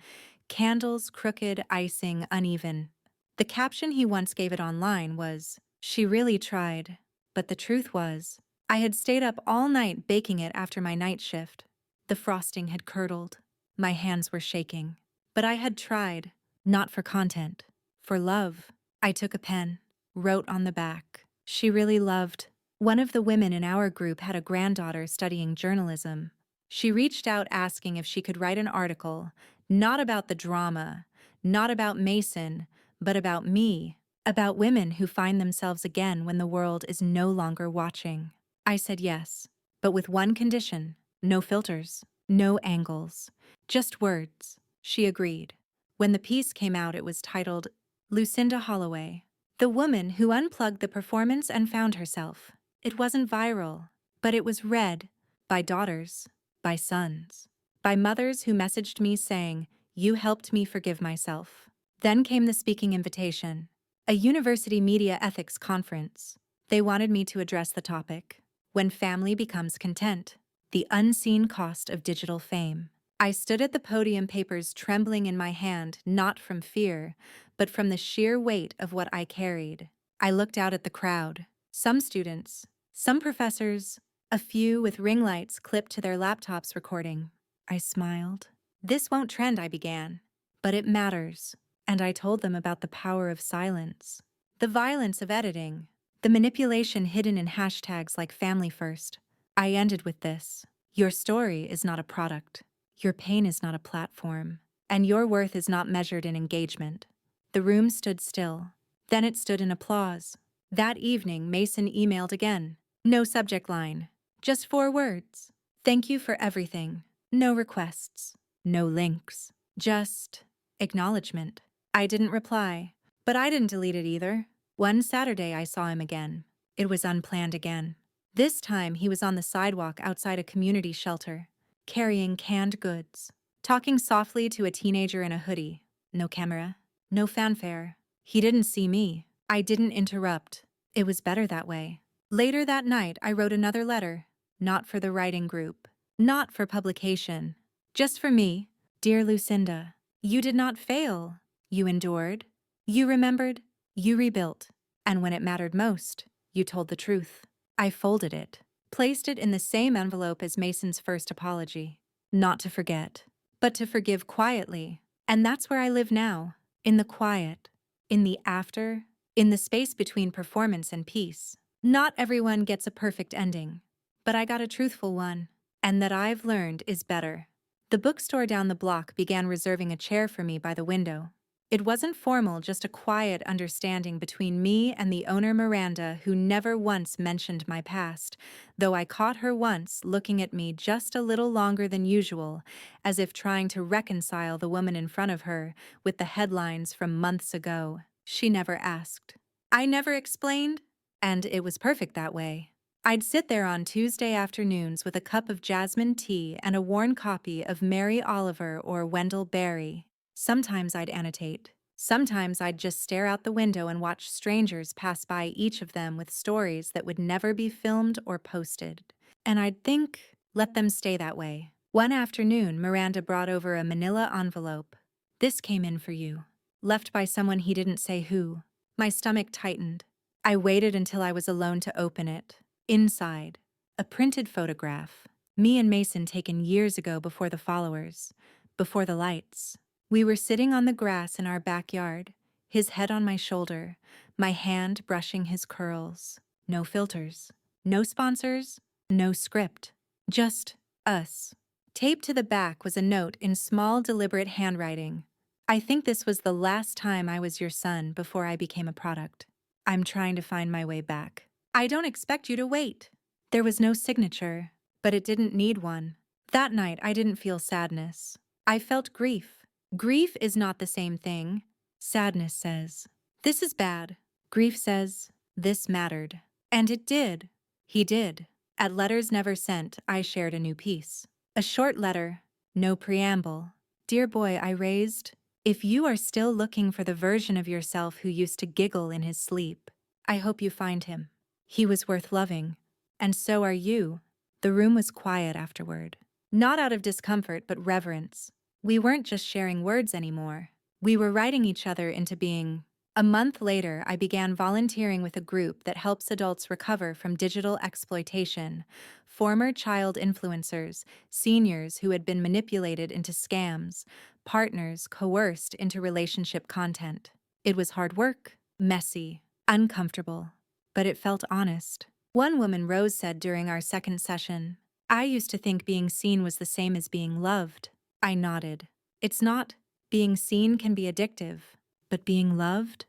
Candles, crooked, icing, uneven. The caption he once gave it online was, She really tried. But the truth was, I had stayed up all night baking it after my night shift. The frosting had curdled. My hands were shaking. But I had tried, not for content, for love. I took a pen, wrote on the back. She really loved. One of the women in our group had a granddaughter studying journalism. She reached out asking if she could write an article, not about the drama, not about Mason, but about me, about women who find themselves again when the world is no longer watching. I said yes, but with one condition: no filters, no angles, just words. She agreed. When the piece came out, it was titled Lucinda Holloway, the woman who unplugged the performance and found herself. It wasn't viral, but it was read by daughters, by sons, by mothers who messaged me saying, You helped me forgive myself. Then came the speaking invitation, a university media ethics conference. They wanted me to address the topic, When Family Becomes Content, the unseen cost of digital fame. I stood at the podium, papers trembling in my hand, not from fear, but from the sheer weight of what I carried. I looked out at the crowd. Some students, some professors, a few with ring lights clipped to their laptops recording. I smiled. This won't trend, I began. But it matters. And I told them about the power of silence, the violence of editing, the manipulation hidden in hashtags like Family First. I ended with this. Your story is not a product. Your pain is not a platform. And your worth is not measured in engagement. The room stood still. Then it stood in applause. That evening, Mason emailed again. No subject line. Just 4 words. Thank you for everything. No requests. No links. Just acknowledgement. I didn't reply. But I didn't delete it either. One Saturday I saw him again. It was unplanned again. This time he was on the sidewalk outside a community shelter, carrying canned goods, talking softly to a teenager in a hoodie. No camera, no fanfare. He didn't see me. I didn't interrupt. It was better that way. Later that night, I wrote another letter. Not for the writing group. Not for publication. Just for me. Dear Lucinda, you did not fail. You endured. You remembered. You rebuilt. And when it mattered most, you told the truth. I folded it, placed it in the same envelope as Mason's first apology. Not to forget, but to forgive quietly. And that's where I live now. In the quiet. In the after. In the space between performance and peace. Not everyone gets a perfect ending, but I got a truthful one, and that I've learned is better. The bookstore down the block began reserving a chair for me by the window. It wasn't formal, just a quiet understanding between me and the owner Miranda, who never once mentioned my past, though I caught her once looking at me just a little longer than usual, as if trying to reconcile the woman in front of her with the headlines from months ago. She never asked. I never explained. And it was perfect that way. I'd sit there on Tuesday afternoons with a cup of jasmine tea and a worn copy of Mary Oliver or Wendell Berry. Sometimes I'd annotate. Sometimes I'd just stare out the window and watch strangers pass by, each of them with stories that would never be filmed or posted. And I'd think, let them stay that way. One afternoon, Miranda brought over a manila envelope. This came in for you. Left by someone he didn't say who. My stomach tightened. I waited until I was alone to open it. Inside, a printed photograph. Me and Mason taken years ago, before the followers, before the lights. We were sitting on the grass in our backyard, his head on my shoulder, my hand brushing his curls. No filters, no sponsors, no script. Just us. Taped to the back was a note in small, deliberate handwriting. I think this was the last time I was your son before I became a product. I'm trying to find my way back. I don't expect you to wait. There was no signature, but it didn't need one. That night, I didn't feel sadness. I felt grief. Grief is not the same thing. Sadness says, this is bad. Grief says, this mattered. And it did. He did. At Letters Never Sent, I shared a new piece. A short letter, no preamble. Dear boy I raised, if you are still looking for the version of yourself who used to giggle in his sleep, I hope you find him. He was worth loving. And so are you. The room was quiet afterward. Not out of discomfort, but reverence. We weren't just sharing words anymore. We were writing each other into being. A month later, I began volunteering with a group that helps adults recover from digital exploitation, former child influencers, seniors who had been manipulated into scams, partners coerced into relationship content. It was hard work, messy, uncomfortable, but it felt honest. One woman, Rose, said during our second session, I used to think being seen was the same as being loved. I nodded. It's not. Being seen can be addictive, but being loved?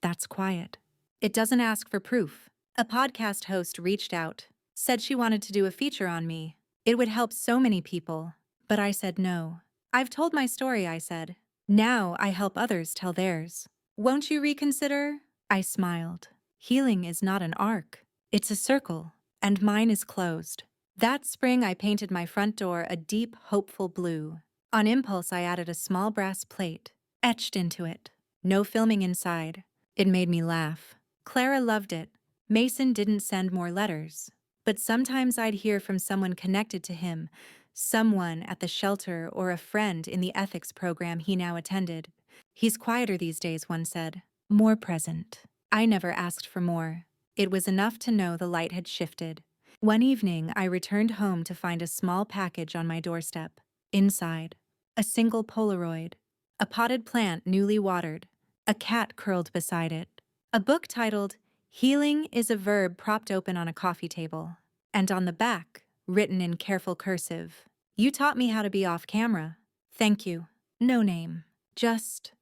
That's quiet. It doesn't ask for proof. A podcast host reached out, said she wanted to do a feature on me. It would help so many people, but I said no. I've told my story, I said. Now I help others tell theirs. Won't you reconsider? I smiled. Healing is not an arc. It's a circle, and mine is closed. That spring, I painted my front door a deep, hopeful blue. On impulse, I added a small brass plate, etched into it. No filming inside. It made me laugh. Clara loved it. Mason didn't send more letters. But sometimes I'd hear from someone connected to him, someone at the shelter or a friend in the ethics program he now attended. He's quieter these days, one said. More present. I never asked for more. It was enough to know the light had shifted. One evening, I returned home to find a small package on my doorstep. Inside, a single Polaroid, a potted plant newly watered, a cat curled beside it, a book titled Healing is a Verb propped open on a coffee table, and on the back, written in careful cursive. You taught me how to be off camera. Thank you. No name. Just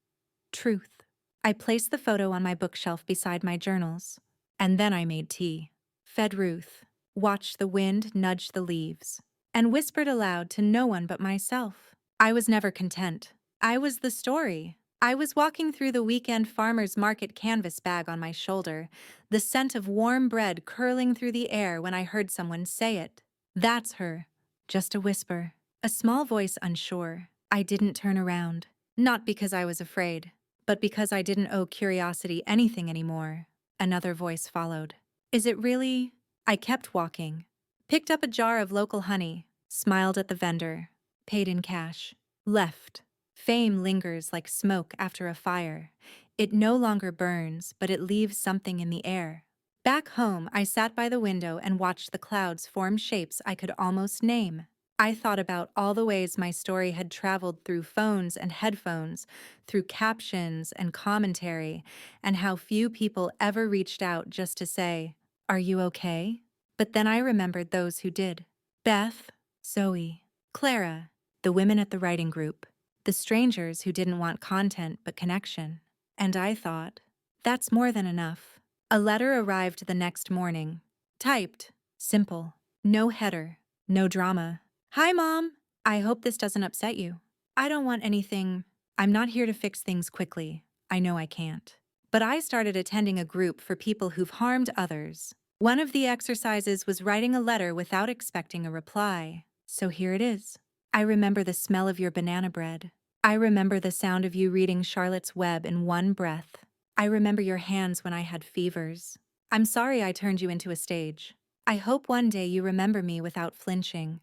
truth. I placed the photo on my bookshelf beside my journals. And then I made tea. Fed Ruth. Watched the wind nudge the leaves. And whispered aloud to no one but myself. I was never content. I was the story. I was walking through the weekend farmer's market canvas bag on my shoulder, the scent of warm bread curling through the air when I heard someone say it. That's her. Just a whisper. A small voice unsure. I didn't turn around. Not because I was afraid, but because I didn't owe curiosity anything anymore. Another voice followed. Is it really? I kept walking. Picked up a jar of local honey, smiled at the vendor, paid in cash, left. Fame lingers like smoke after a fire. It no longer burns, but it leaves something in the air. Back home, I sat by the window and watched the clouds form shapes I could almost name. I thought about all the ways my story had traveled through phones and headphones, through captions and commentary, and how few people ever reached out just to say, "Are you okay?" But then I remembered those who did. Beth, Zoe, Clara, the women at the writing group, the strangers who didn't want content but connection. And I thought, that's more than enough. A letter arrived the next morning. Typed. Simple. No header. No drama. Hi, Mom. I hope this doesn't upset you. I don't want anything. I'm not here to fix things quickly. I know I can't. But I started attending a group for people who've harmed others. One of the exercises was writing a letter without expecting a reply. So here it is. I remember the smell of your banana bread. I remember the sound of you reading Charlotte's Web in one breath. I remember your hands when I had fevers. I'm sorry I turned you into a stage. I hope one day you remember me without flinching.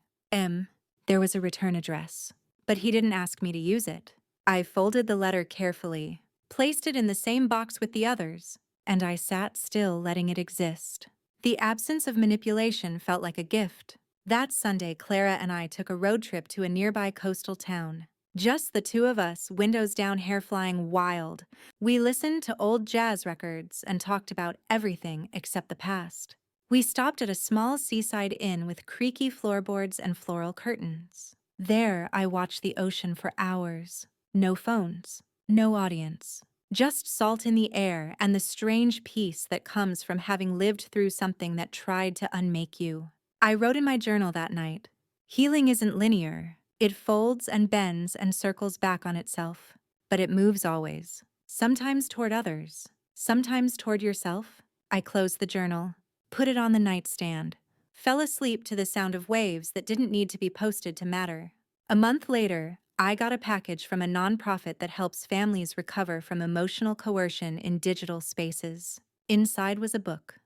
There was a return address, but he didn't ask me to use it. I folded the letter carefully, placed it in the same box with the others, and I sat still letting it exist. The absence of manipulation felt like a gift. That Sunday, Clara and I took a road trip to a nearby coastal town. Just the two of us, windows down, hair flying wild. We listened to old jazz records and talked about everything except the past. We stopped at a small seaside inn with creaky floorboards and floral curtains. There, I watched the ocean for hours. No phones, no audience. Just salt in the air and the strange peace that comes from having lived through something that tried to unmake you. I wrote in my journal that night, healing isn't linear. It folds and bends and circles back on itself. But it moves always. Sometimes toward others, sometimes toward yourself. I closed the journal, put it on the nightstand, fell asleep to the sound of waves that didn't need to be posted to matter. A month later, I got a package from a nonprofit that helps families recover from emotional coercion in digital spaces. Inside was a book.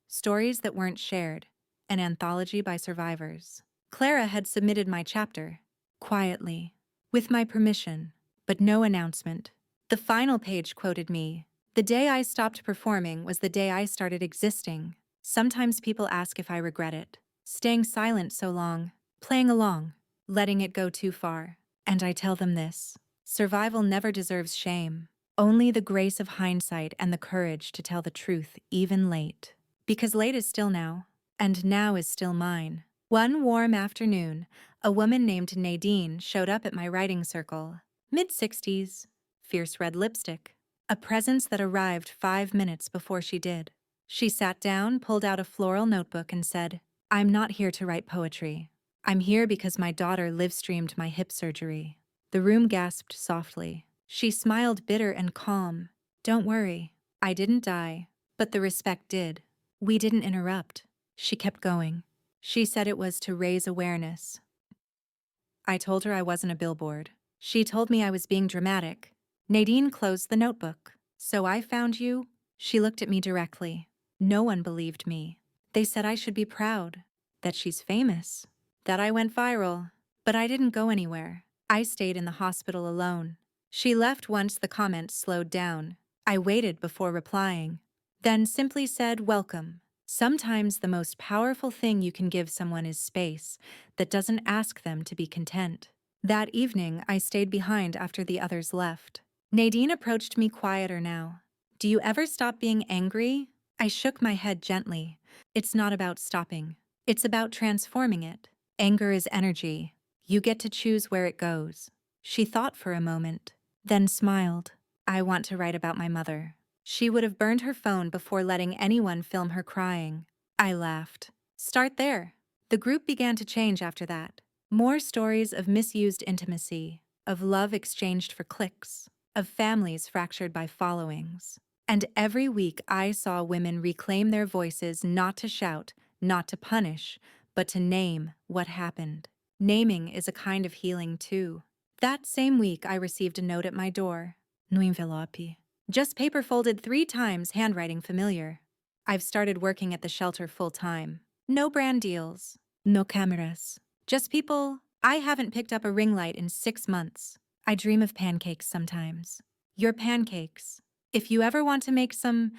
Stories that weren't shared. An anthology by survivors. Clara had submitted my chapter. Quietly. With my permission. But no announcement. The final page quoted me. The day I stopped performing was the day I started existing. Sometimes people ask if I regret it. Staying silent so long. Playing along. Letting it go too far. And I tell them this. Survival never deserves shame. Only the grace of hindsight and the courage to tell the truth, even late. Because late is still now. And now is still mine. One warm afternoon, a woman named Nadine showed up at my writing circle. Mid-60s, fierce red lipstick. A presence that arrived 5 minutes before she did. She sat down, pulled out a floral notebook and said, "I'm not here to write poetry. I'm here because my daughter live-streamed my hip surgery." The room gasped softly. She smiled bitter and calm. "Don't worry. I didn't die. But the respect did. We didn't interrupt." She kept going. She said it was to raise awareness. I told her I wasn't a billboard. She told me I was being dramatic. Nadine closed the notebook. "So I found you?" She looked at me directly. No one believed me. They said I should be proud. That she's famous. That I went viral. But I didn't go anywhere. I stayed in the hospital alone. She left once the comments slowed down. I waited before replying. Then simply said, "Welcome." Sometimes the most powerful thing you can give someone is space that doesn't ask them to be content. That evening, I stayed behind after the others left. Nadine approached me quieter now. "Do you ever stop being angry?" I shook my head gently. "It's not about stopping. It's about transforming it. Anger is energy. You get to choose where it goes. She thought for a moment, then smiled. I want to write about my mother. She would have burned her phone before letting anyone film her crying. I laughed. Start there. The group began to change after that. More stories of misused intimacy, of love exchanged for clicks, of families fractured by followings. And every week I saw women reclaim their voices, not to shout, not to punish, but to name what happened. Naming is a kind of healing too. That same week I received a note at my door. No envelope. Just paper folded 3 times, handwriting familiar. I've started working at the shelter full-time. No brand deals. No cameras. Just people. I haven't picked up a ring light in 6 months. I dream of pancakes sometimes. Your pancakes. If you ever want to make some,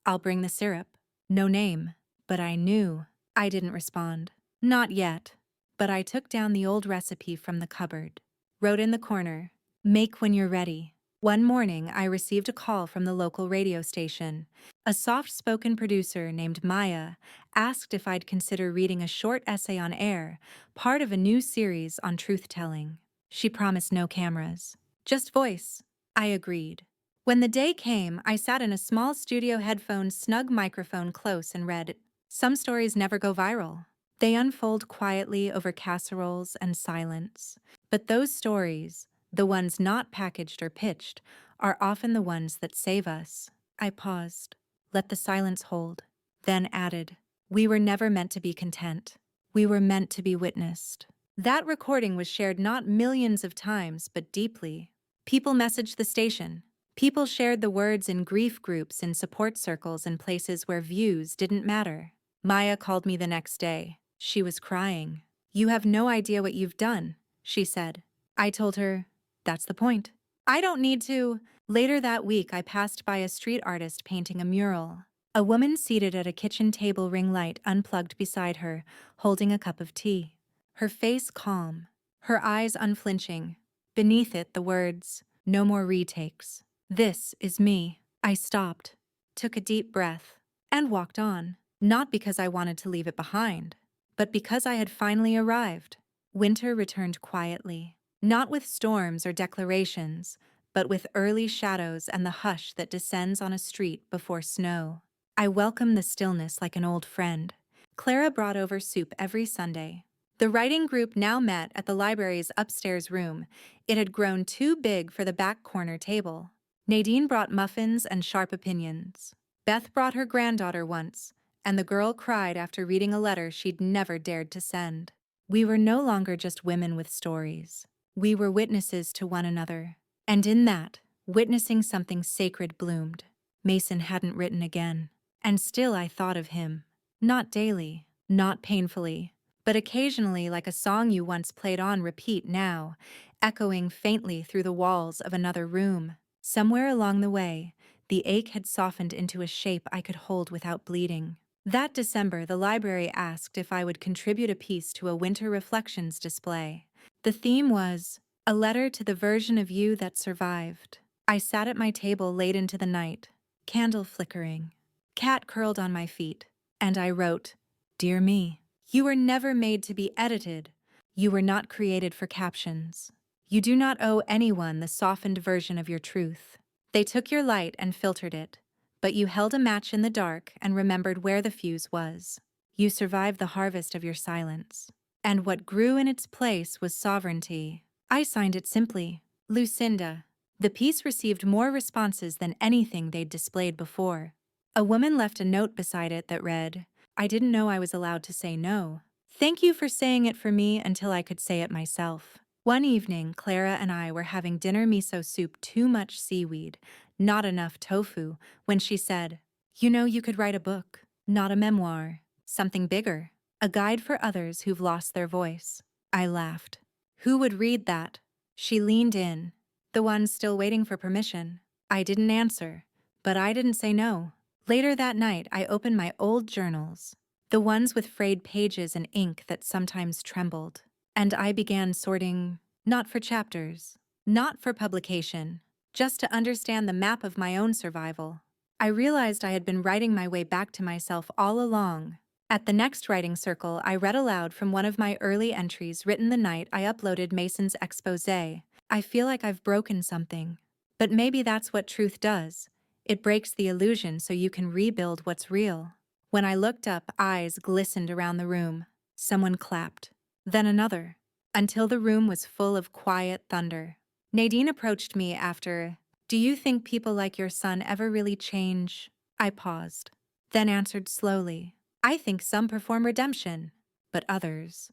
I'll bring the syrup. No name. But I knew. I didn't respond. Not yet. But I took down the old recipe from the cupboard. Wrote in the corner, make when you're ready. One morning, I received a call from the local radio station. A soft-spoken producer named Maya asked if I'd consider reading a short essay on air, part of a new series on truth-telling. She promised no cameras, just voice. I agreed. When the day came, I sat in a small studio headphone, snug microphone close and read, "Some stories never go viral. They unfold quietly over casseroles and silence. But those stories, the ones not packaged or pitched, are often the ones that save us." I paused, let the silence hold, then added, "We were never meant to be content. We were meant to be witnessed." That recording was shared not millions of times, but deeply. People messaged the station. People shared the words in grief groups, in support circles, in places where views didn't matter. Maya called me the next day. She was crying. "You have no idea what you've done," she said. I told her, "That's the point. I don't need to." Later that week, I passed by a street artist painting a mural. A woman seated at a kitchen table, ring light unplugged beside her, holding a cup of tea. Her face calm, her eyes unflinching. Beneath it, the words, "No more retakes. This is me." I stopped, took a deep breath, and walked on. Not because I wanted to leave it behind, but because I had finally arrived. Winter returned quietly, not with storms or declarations, but with early shadows and the hush that descends on a street before snow. I welcomed the stillness like an old friend. Clara brought over soup every Sunday. The writing group now met at the library's upstairs room. It had grown too big for the back corner table. Nadine brought muffins and sharp opinions. Beth brought her granddaughter once, and the girl cried after reading a letter she'd never dared to send. We were no longer just women with stories. We were witnesses to one another. And in that, witnessing something sacred bloomed. Mason hadn't written again. And still I thought of him. Not daily, not painfully, but occasionally, like a song you once played on repeat now, echoing faintly through the walls of another room. Somewhere along the way, the ache had softened into a shape I could hold without bleeding. That December, the library asked if I would contribute a piece to a winter reflections display. The theme was, "A letter to the version of you that survived." I sat at my table late into the night, candle flickering, cat curled on my feet, and I wrote, "Dear me, you were never made to be edited. You were not created for captions. You do not owe anyone the softened version of your truth. They took your light and filtered it, but you held a match in the dark and remembered where the fuse was. You survived the harvest of your silence. And what grew in its place was sovereignty." I signed it simply, Lucinda. The piece received more responses than anything they'd displayed before. A woman left a note beside it that read, "I didn't know I was allowed to say no. Thank you for saying it for me until I could say it myself." One evening, Clara and I were having dinner miso soup, too much seaweed, not enough tofu, when she said, "You know, you could write a book, not a memoir, something bigger, a guide for others who've lost their voice." I laughed. "Who would read that?" She leaned in, the ones still waiting for permission. I didn't answer, but I didn't say no. Later that night, I opened my old journals, the ones with frayed pages and ink that sometimes trembled, and I began sorting, not for chapters, not for publication, just to understand the map of my own survival. I realized I had been writing my way back to myself all along, At the next writing circle, I read aloud from one of my early entries written the night I uploaded Mason's expose. I feel like I've broken something. But maybe that's what truth does. It breaks the illusion so you can rebuild what's real. When I looked up, eyes glistened around the room. Someone clapped. Then another. Until the room was full of quiet thunder. Nadine approached me after, "Do you think people like your son ever really change?" I paused. Then answered slowly, "I think some perform redemption, but others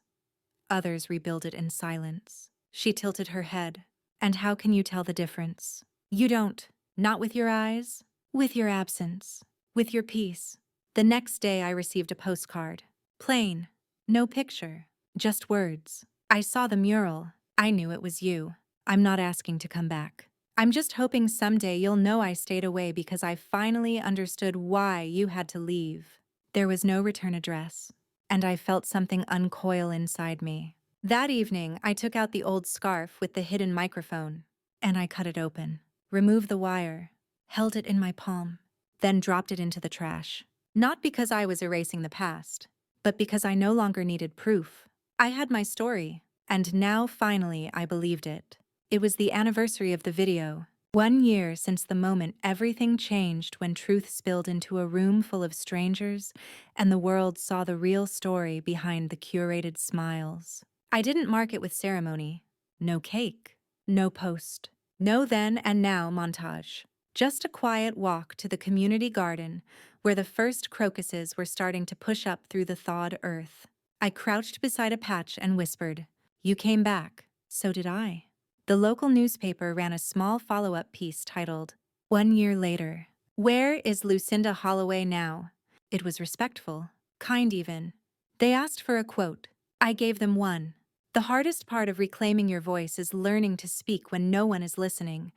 rebuild it in silence." She tilted her head. "And how can you tell the difference?" "You don't. Not with your eyes. With your absence. With your peace." The next day I received a postcard. Plain. No picture. Just words. "I saw the mural. I knew it was you. I'm not asking to come back. I'm just hoping someday you'll know I stayed away because I finally understood why you had to leave." There was no return address, and I felt something uncoil inside me. That evening, I took out the old scarf with the hidden microphone, and I cut it open, removed the wire, held it in my palm, then dropped it into the trash. Not because I was erasing the past, but because I no longer needed proof. I had my story, and now finally I believed it. It was the anniversary of the video. 1 year since the moment everything changed when truth spilled into a room full of strangers and the world saw the real story behind the curated smiles. I didn't mark it with ceremony. No cake. No post. No then and now montage. Just a quiet walk to the community garden where the first crocuses were starting to push up through the thawed earth. I crouched beside a patch and whispered, "You came back. So did I." The local newspaper ran a small follow-up piece titled, "1 year later. Where is Lucinda Holloway now?" It was respectful, kind even. They asked for a quote. I gave them one. "The hardest part of reclaiming your voice is learning to speak when no one is listening,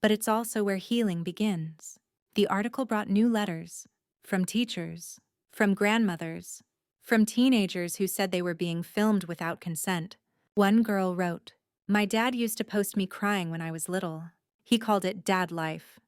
but it's also where healing begins." The article brought new letters. From teachers. From grandmothers. From teenagers who said they were being filmed without consent. One girl wrote, "My dad used to post me crying when I was little. He called it dad life.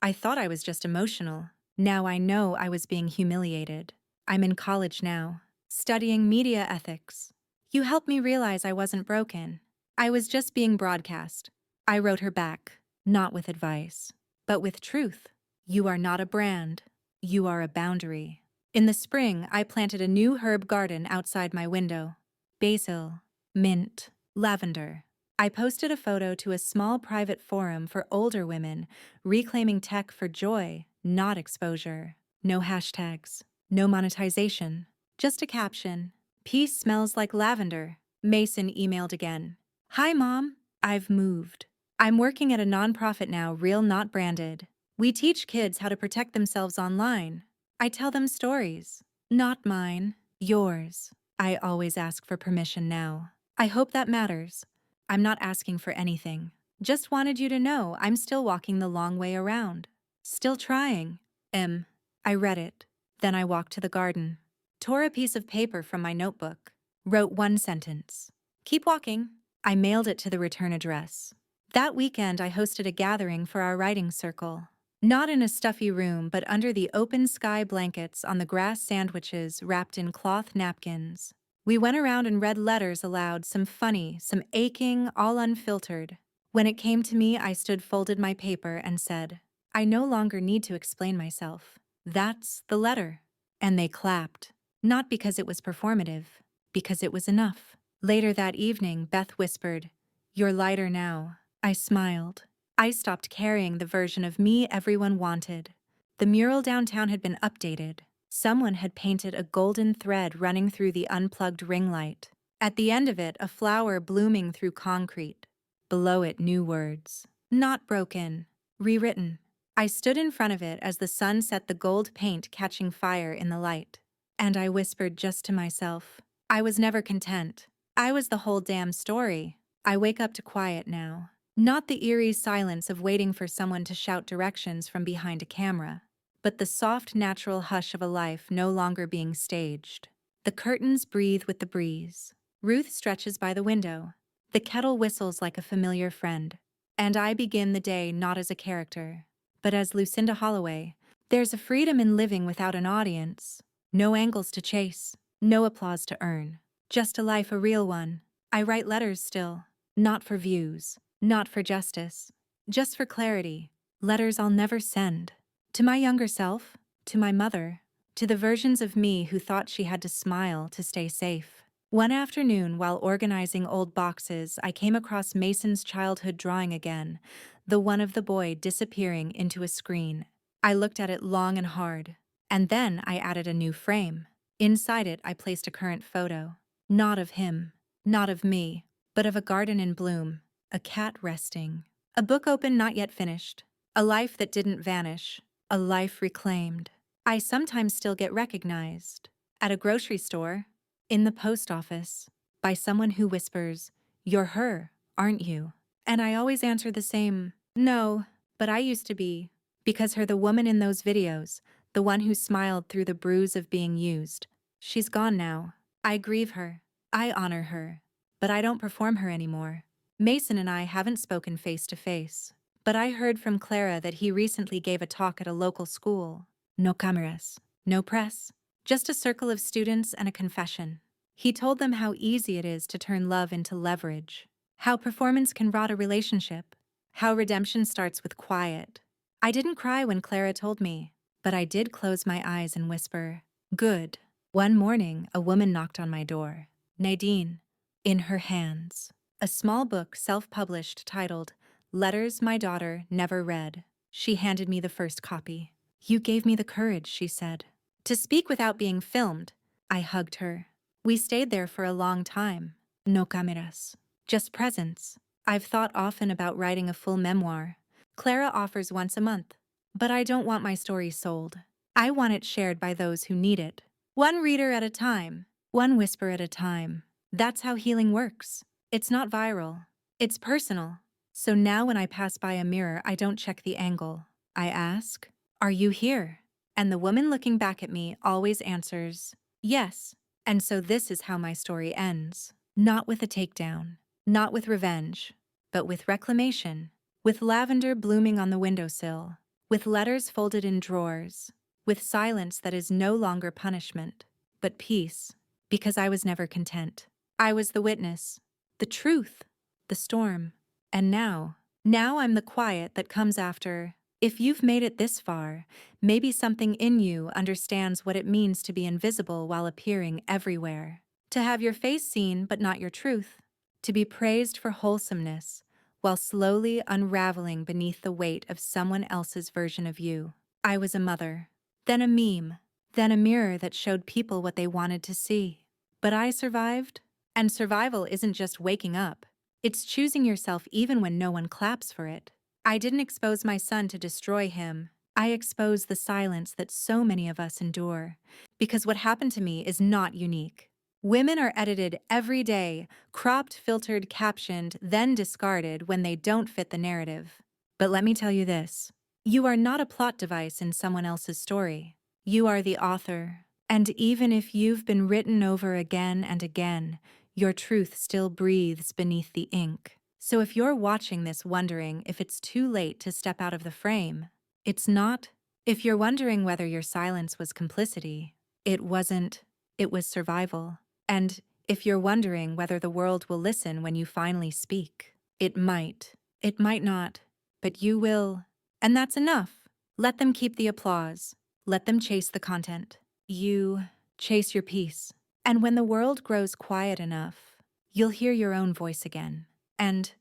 I thought I was just emotional. Now I know I was being humiliated. I'm in college now, studying media ethics. You helped me realize I wasn't broken. I was just being broadcast." I wrote her back, not with advice, but with truth. "You are not a brand. You are a boundary." In the spring, I planted a new herb garden outside my window. Basil, mint, lavender. I posted a photo to a small private forum for older women, reclaiming tech for joy, not exposure. No hashtags, no monetization, just a caption. "Peace smells like lavender." Mason emailed again. "Hi, Mom. I've moved. I'm working at a nonprofit now, real not branded. We teach kids how to protect themselves online. I tell them stories. Not mine, yours. I always ask for permission now. I hope that matters. I'm not asking for anything. Just wanted you to know I'm still walking the long way around. Still trying. I read it. Then I walked to the garden. Tore a piece of paper from my notebook. Wrote one sentence. Keep walking. I mailed it to the return address. That weekend I hosted a gathering for our writing circle. Not in a stuffy room, but under the open sky blankets on the grass sandwiches wrapped in cloth napkins. We went around and read letters aloud, some funny, some aching, all unfiltered. When it came to me, I stood, folded my paper, and said, "I no longer need to explain myself. That's the letter." And they clapped. Not because it was performative, because it was enough. Later that evening, Beth whispered, "You're lighter now." I smiled. I stopped carrying the version of me everyone wanted. The mural downtown had been updated. Someone had painted a golden thread running through the unplugged ring light. At the end of it, a flower blooming through concrete. Below it, new words. Not broken. Rewritten. I stood in front of it as the sun set the gold paint catching fire in the light. And I whispered just to myself, I was never content. I was the whole damn story. I wake up to quiet now. Not the eerie silence of waiting for someone to shout directions from behind a camera, but the soft, natural hush of a life no longer being staged. The curtains breathe with the breeze. Ruth stretches by the window. The kettle whistles like a familiar friend. And I begin the day not as a character, but as Lucinda Holloway. There's a freedom in living without an audience, No angles to chase, no applause to earn. Just a life, a real one. I write letters still, not for views, not for justice, just for clarity. Letters I'll never send. To my younger self, to my mother, to the versions of me who thought she had to smile to stay safe. One afternoon, while organizing old boxes, I came across Mason's childhood drawing again, the one of the boy disappearing into a screen. I looked at it long and hard, and then I added a new frame. Inside it, I placed a current photo. Not of him, not of me, but of a garden in bloom, a cat resting, a book open not yet finished, a life that didn't vanish, a life reclaimed. I sometimes still get recognized. At a grocery store, in the post office, by someone who whispers, "You're her, aren't you?" And I always answer the same, "No, but I used to be," because her the woman in those videos, the one who smiled through the bruise of being used. She's gone now. I grieve her. I honor her. But I don't perform her anymore. Mason and I haven't spoken face to face. But I heard from Clara that he recently gave a talk at a local school. No cameras, no press, just a circle of students and a confession. He told them how easy it is to turn love into leverage, how performance can rot a relationship, how redemption starts with quiet. I didn't cry when Clara told me, but I did close my eyes and whisper, "Good." One morning, a woman knocked on my door. Nadine, in her hands, a small book self-published titled, "Letters My Daughter Never Read." She handed me the first copy. "You gave me the courage," she said, "to speak without being filmed." I hugged her. We stayed there for a long time. No cameras, just presence. I've thought often about writing a full memoir. Clara offers once a month. But I don't want my story sold. I want it shared by those who need it. One reader at a time, one whisper at a time. That's how healing works. It's not viral. It's personal. So now when I pass by a mirror, I don't check the angle. I ask, "Are you here?" And the woman looking back at me always answers, "Yes." And so this is how my story ends. Not with a takedown, not with revenge, but with reclamation, with lavender blooming on the windowsill, with letters folded in drawers, with silence that is no longer punishment, but peace, because I was never content. I was the witness, the truth, the storm. And now I'm the quiet that comes after. If you've made it this far, maybe something in you understands what it means to be invisible while appearing everywhere. To have your face seen but not your truth. To be praised for wholesomeness, while slowly unraveling beneath the weight of someone else's version of you. I was a mother, then a meme, then a mirror that showed people what they wanted to see. But I survived, and survival isn't just waking up. It's choosing yourself even when no one claps for it. I didn't expose my son to destroy him. I exposed the silence that so many of us endure. Because what happened to me is not unique. Women are edited every day, cropped, filtered, captioned, then discarded when they don't fit the narrative. But let me tell you this. You are not a plot device in someone else's story. You are the author. And even if you've been written over again and again, your truth still breathes beneath the ink. So if you're watching this wondering if it's too late to step out of the frame, it's not. If you're wondering whether your silence was complicity, it wasn't. It was survival. And if you're wondering whether the world will listen when you finally speak, it might. It might not. But you will. And that's enough. Let them keep the applause. Let them chase the content. You chase your peace. And when the world grows quiet enough, you'll hear your own voice again. And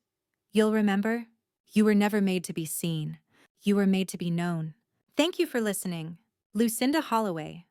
you'll remember, you were never made to be seen. You were made to be known. Thank you for listening. Lucinda Holloway.